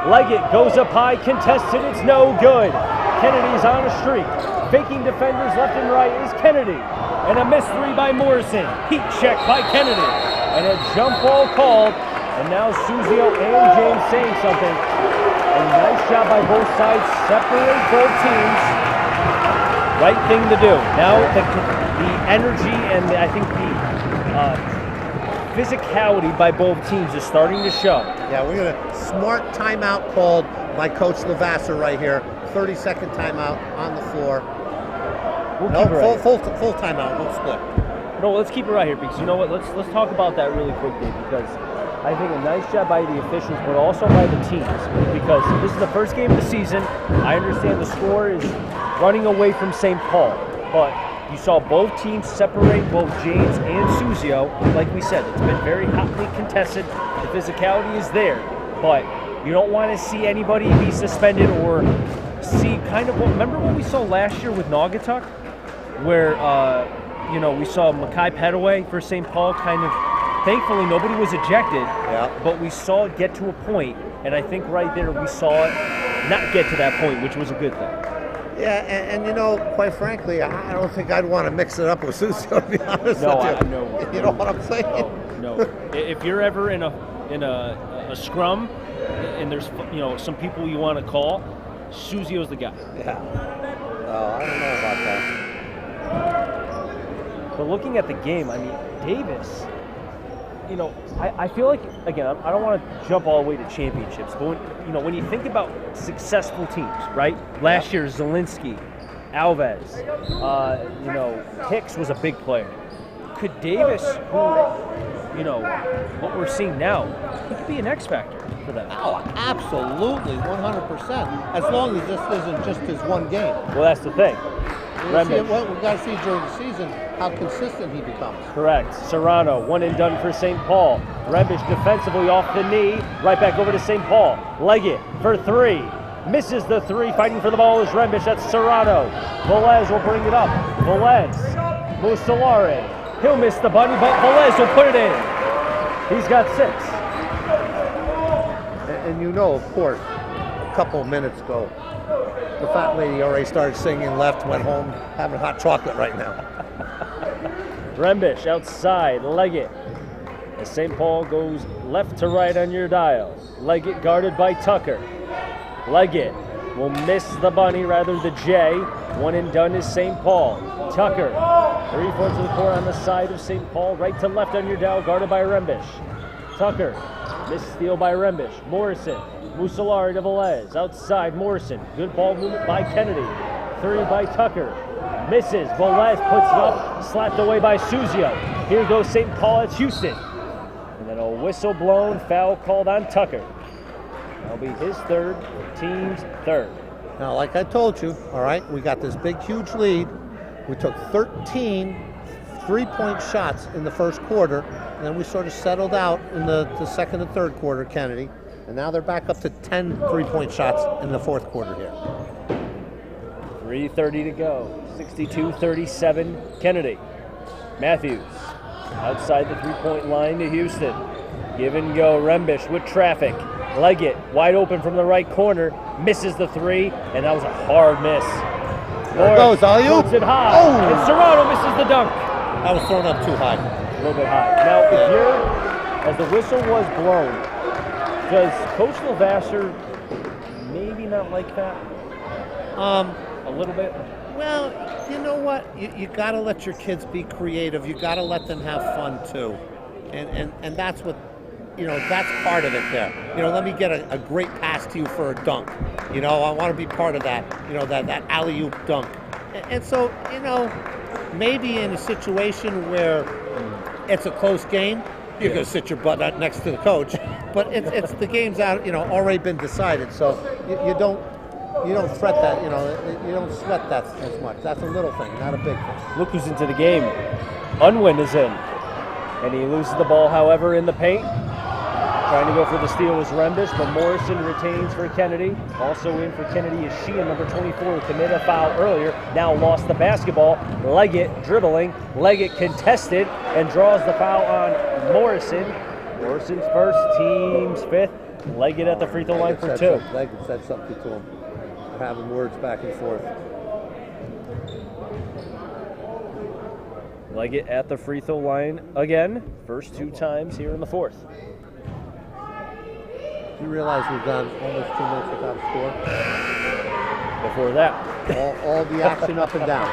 B: Leggett goes up high, contested, it's no good. Kennedy's on a streak. Faking defenders left and right is Kennedy. And a missed three by Morrison. Heat check by Kennedy. And a jump ball called. And now Suzio and James saying something. A nice job by both sides. Separate both teams. Right thing to do. Now the energy and I think the physicality by both teams is starting to show.
A: Yeah, we're going to smart timeout called by Coach Lavasser right here. 30-second timeout on the floor.
B: We'll
A: No,
B: keep it right
A: full
B: here.
A: timeout. We'll split.
B: No, let's keep it right here because you know what? Let's talk about that really quickly because I think a nice job by the officials, but also by the teams because this is the first game of the season. I understand the score is running away from St. Paul, but you saw both teams separate both James and Suzio. Like we said, it's been very hotly contested. The physicality is there, but you don't want to see anybody be suspended or see kind of remember what we saw last year with Naugatuck, where we saw Mackay Petaway for St. Paul kind of. Thankfully, nobody was ejected, but we saw it get to a point, and I think right there we saw it not get to that point, which was a good thing.
A: Yeah, and quite frankly, I don't think I'd want to mix it up with Suzio, to be honest with you.
B: No.
A: You know what I'm saying?
B: No. If you're ever in a scrum, and there's some people you want to call, Suzio's the guy.
A: Yeah. Oh, I don't know about that.
B: But looking at the game, I mean, Davis. I feel like, again, I don't want to jump all the way to championships, but when you think about successful teams, right? Last year, Zielinski, Alves, Hicks was a big player. Could Davis, what we're seeing now, he could be an X factor for them.
A: Oh, absolutely, 100%. As long as this isn't just his one game.
B: Well, that's the thing.
A: We've got to see during the season how consistent he becomes.
B: Correct. Serrano, one and done for St. Paul. Rebish defensively off the knee. Right back over to St. Paul. Leggett for three. Misses the three. Fighting for the ball is Rebish. That's Serrano. Velez will bring it up. Velez. Musolare. He'll miss the bunny, but Velez will put it in. He's got 6.
A: And of course, a couple of minutes ago, the fat lady already started singing left, went home, having hot chocolate right now.
B: Rembish outside, Leggett. As St. Paul goes left to right on your dial. Leggett guarded by Tucker. Leggett will miss the bunny, rather the J. One and done is St. Paul. Tucker, 3/4 to the court on the side of St. Paul, right to left on your dial, guarded by Rembish. Tucker, missed steal by Rembish. Morrison, Musolari to Velez. Outside, Morrison. Good ball movement by Kennedy. 3 by Tucker. Misses. Velez puts it up. Slapped away by Suzio. Here goes St. Paul. It's Houston. And then a whistle blown. Foul called on Tucker. That'll be his third. Team's third.
A: Now, like I told you, all right, we got this big, huge lead. We took 13 3-point shots in the first quarter, and then we sort of settled out in the second and third quarter, Kennedy. And now they're back up to 10 3-point shots in the fourth quarter here.
B: 3:30 to go. 62-37, Kennedy. Matthews outside the 3-point line to Houston. Give and go, Rembish with traffic. Leggett wide open from the right corner. Misses the 3, and that was a hard miss.
A: There it goes, alley-oop.
B: Puts it high, and Serrano misses the dunk.
A: That was thrown up too high.
B: A little bit high. Now, if as the whistle was blown, does Coach Lavasser maybe not like that? A little bit?
A: Well, you know what? You got to let your kids be creative. You got to let them have fun too. And that's what, that's part of it there. Let me get a great pass to you for a dunk. I want to be part of that, that alley-oop dunk. And so, maybe in a situation where it's a close game, you're going to sit your butt next to the coach. But it's the game's out, already been decided. So you don't fret that, you don't sweat that as much. That's a little thing, not a big thing.
B: Look who's into the game. Unwin is in. And he loses the ball, however, in the paint. Trying to go for the steal was Rembish, but Morrison retains for Kennedy. Also in for Kennedy is Sheehan, number 24, who committed a foul earlier. Now lost the basketball. Leggett dribbling. Leggett contested and draws the foul on Morrison. Morrison's first, team's 5th. Leggett at the free throw line for 2.
A: Leggett said something to him. having words back and forth.
B: Leggett at the free throw line again. First 2 times here in the fourth.
A: You realize we've gone almost 2 minutes without a score?
B: Before that,
A: All the action up and down.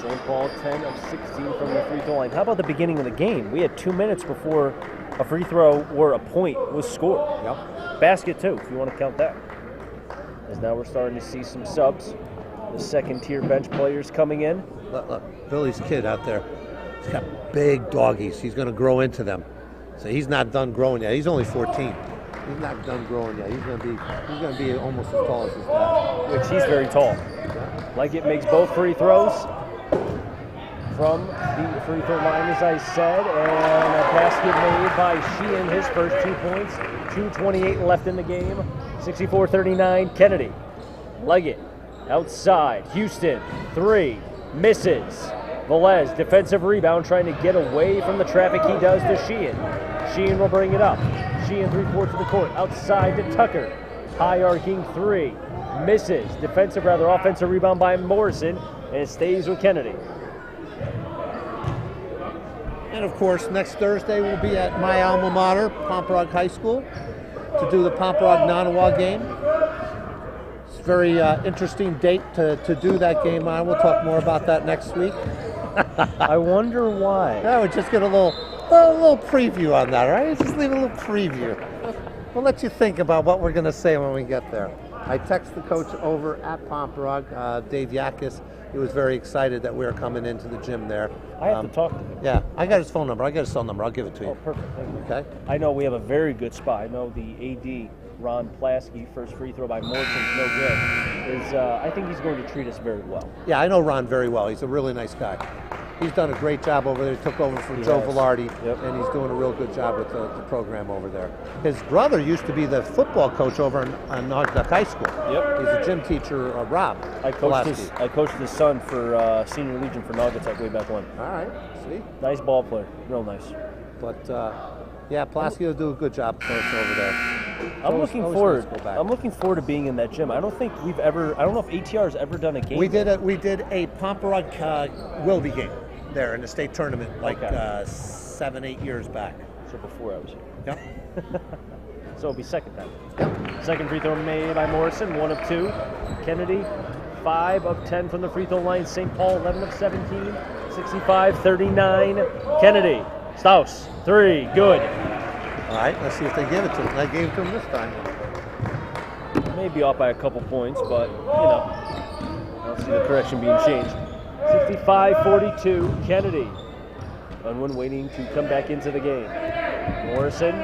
B: St. Paul 10 of 16 from the free throw line. How about the beginning of the game? We had 2 minutes before a free throw or a point was scored.
A: Yep.
B: Basket too, if you want to count that. As now we're starting to see some subs. The second-tier bench players coming in.
A: Look, Billy's kid out there, he's got big doggies. He's going to grow into them. So he's not done growing yet. He's only 14. He's not done growing yet. He's going to be almost as tall as his dad.
B: Which he's very tall.
A: Yeah.
B: Leggett makes both free throws from the free throw line, as I said, and a basket made by Sheehan, his first 2 points. 2:28 left in the game. 64-39, Kennedy. Leggett outside. Houston, 3, misses. Velez, defensive rebound, trying to get away from the traffic. He does to Sheehan. Sheehan will bring it up. Sheehan 3/4 of the court, outside to Tucker. High arcing 3, misses. Offensive rebound by Morrison, and it stays with Kennedy.
A: And of course, next Thursday we'll be at my alma mater, Pomperaug High School, to do the Pomperaug-Nonawa game. It's a very interesting date to do that game on. We'll talk more about that next week.
B: I wonder why.
A: Yeah, we'll just get a little preview on that, right? Just leave a little preview. We'll let you think about what we're going to say when we get there. I text the coach over at Pomperaug, Dave Yakis. He was very excited that we were coming into the gym there.
B: I have to talk to him.
A: Yeah, I got his phone number. I got his cell number. I'll give it to you.
B: Oh, perfect. Thank you.
A: Okay.
B: I know we have a very good spot. I know the AD, Ron Plasky, first free throw by Morrison's no good. I think he's going to treat us very well.
A: Yeah, I know Ron very well. He's a really nice guy. He's done a great job over there. He took over from Joe Velarde, and he's doing a real good job with the program over there. His brother used to be the football coach over on Naugatuck High School.
B: Yep.
A: He's a gym teacher, Rob.
B: I coached his son for Senior Legion for Naugatuck way back when.
A: All right, see?
B: Nice ball player, real nice.
A: But yeah, Plasky will do a good job for us over there.
B: I'm looking forward to being in that gym. I don't know if ATR's ever done a game.
A: We did a Pomperaug Wilby game there in the state tournament 7-8 years back.
B: So before I was here.
A: Yep.
B: So it'll be second time.
A: Yep.
B: Second free throw made by Morrison, 1 of 2. Kennedy, 5 of 10 from the free throw line. St. Paul, 11 of 17. 65-39. Kennedy. Staus, 3, good.
A: All right, let's see if they give it to him. They gave it to him this time.
B: Maybe off by a couple points, but, I don't see the correction being changed. 65-42, Kennedy. Unwin waiting to come back into the game. Morrison,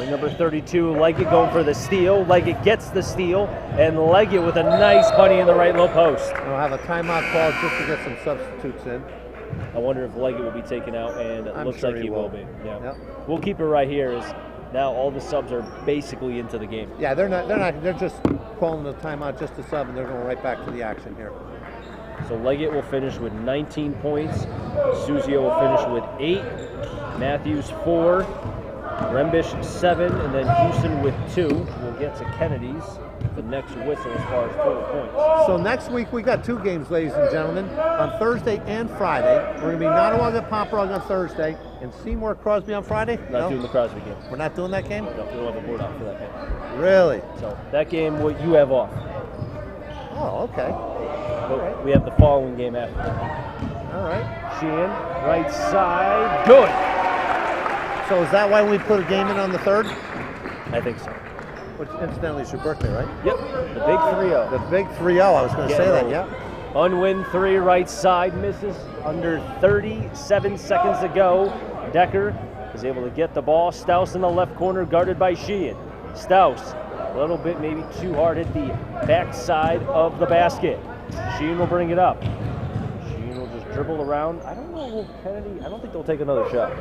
B: number 32, Leggett going for the steal. Leggett gets the steal, and Leggett with a nice bunny in the right low post.
A: We'll have a timeout call just to get some substitutes in.
B: I wonder if Leggett will be taken out, and it looks like he will be. Yeah.
A: Yep.
B: We'll keep it right here. Now all the subs are basically into the game.
A: Yeah, they're just calling the timeout just to sub, and they're going right back to the action here.
B: So Leggett will finish with 19 points. Suzio will finish with 8. Matthews 4. Rembish 7, and then Houston with 2. We'll get to Kennedy's, the next whistle as far as total points.
A: So next week we got 2 games, ladies and gentlemen, on Thursday and Friday. We're going to be Nottawaga Pomperaug on Thursday and Seymour Crosby on Friday.
B: Not doing the Crosby game.
A: We're not doing that game?
B: No, we don't have a board out for that game.
A: Really?
B: So that game, what you have off.
A: Oh, okay.
B: But we have the following game after.
A: All right.
B: Sheehan, right side, good.
A: So is that why we put a game in on the 3rd?
B: I think so.
A: Which incidentally is your birthday, right?
B: Yep, the big 3-0.
A: The big 3-0, I was going to say that, yeah.
B: Unwin 3, right side, misses under 37 seconds to go. Decker is able to get the ball. Staus in the left corner, guarded by Sheehan. Staus, a little bit maybe too hard, hit the backside of the basket. Sheehan will bring it up. Sheehan will just dribble around. I don't know, Kennedy, I don't think they'll take another shot.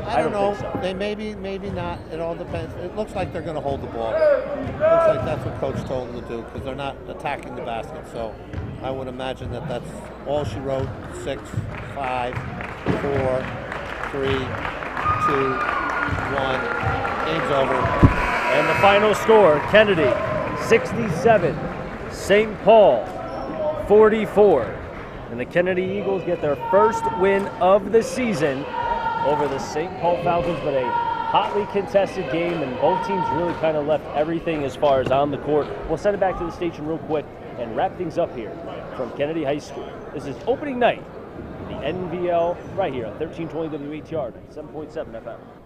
A: I don't know.
B: Think so.
A: They maybe not. It all depends. It looks like they're going to hold the ball. Looks like that's what Coach told them to do because they're not attacking the basket. So I would imagine that that's all she wrote. 6, 5, 4, 3, 2, 1. Game's over.
B: And the final score, Kennedy 67, St. Paul 44. And the Kennedy Eagles get their first win of the season over the St. Paul Falcons, but a hotly contested game, and both teams really kind of left everything as far as on the court. We'll send it back to the station real quick and wrap things up here from Kennedy High School. This is opening night, the NVL, right here on 1320 WATR, 7.7 FM.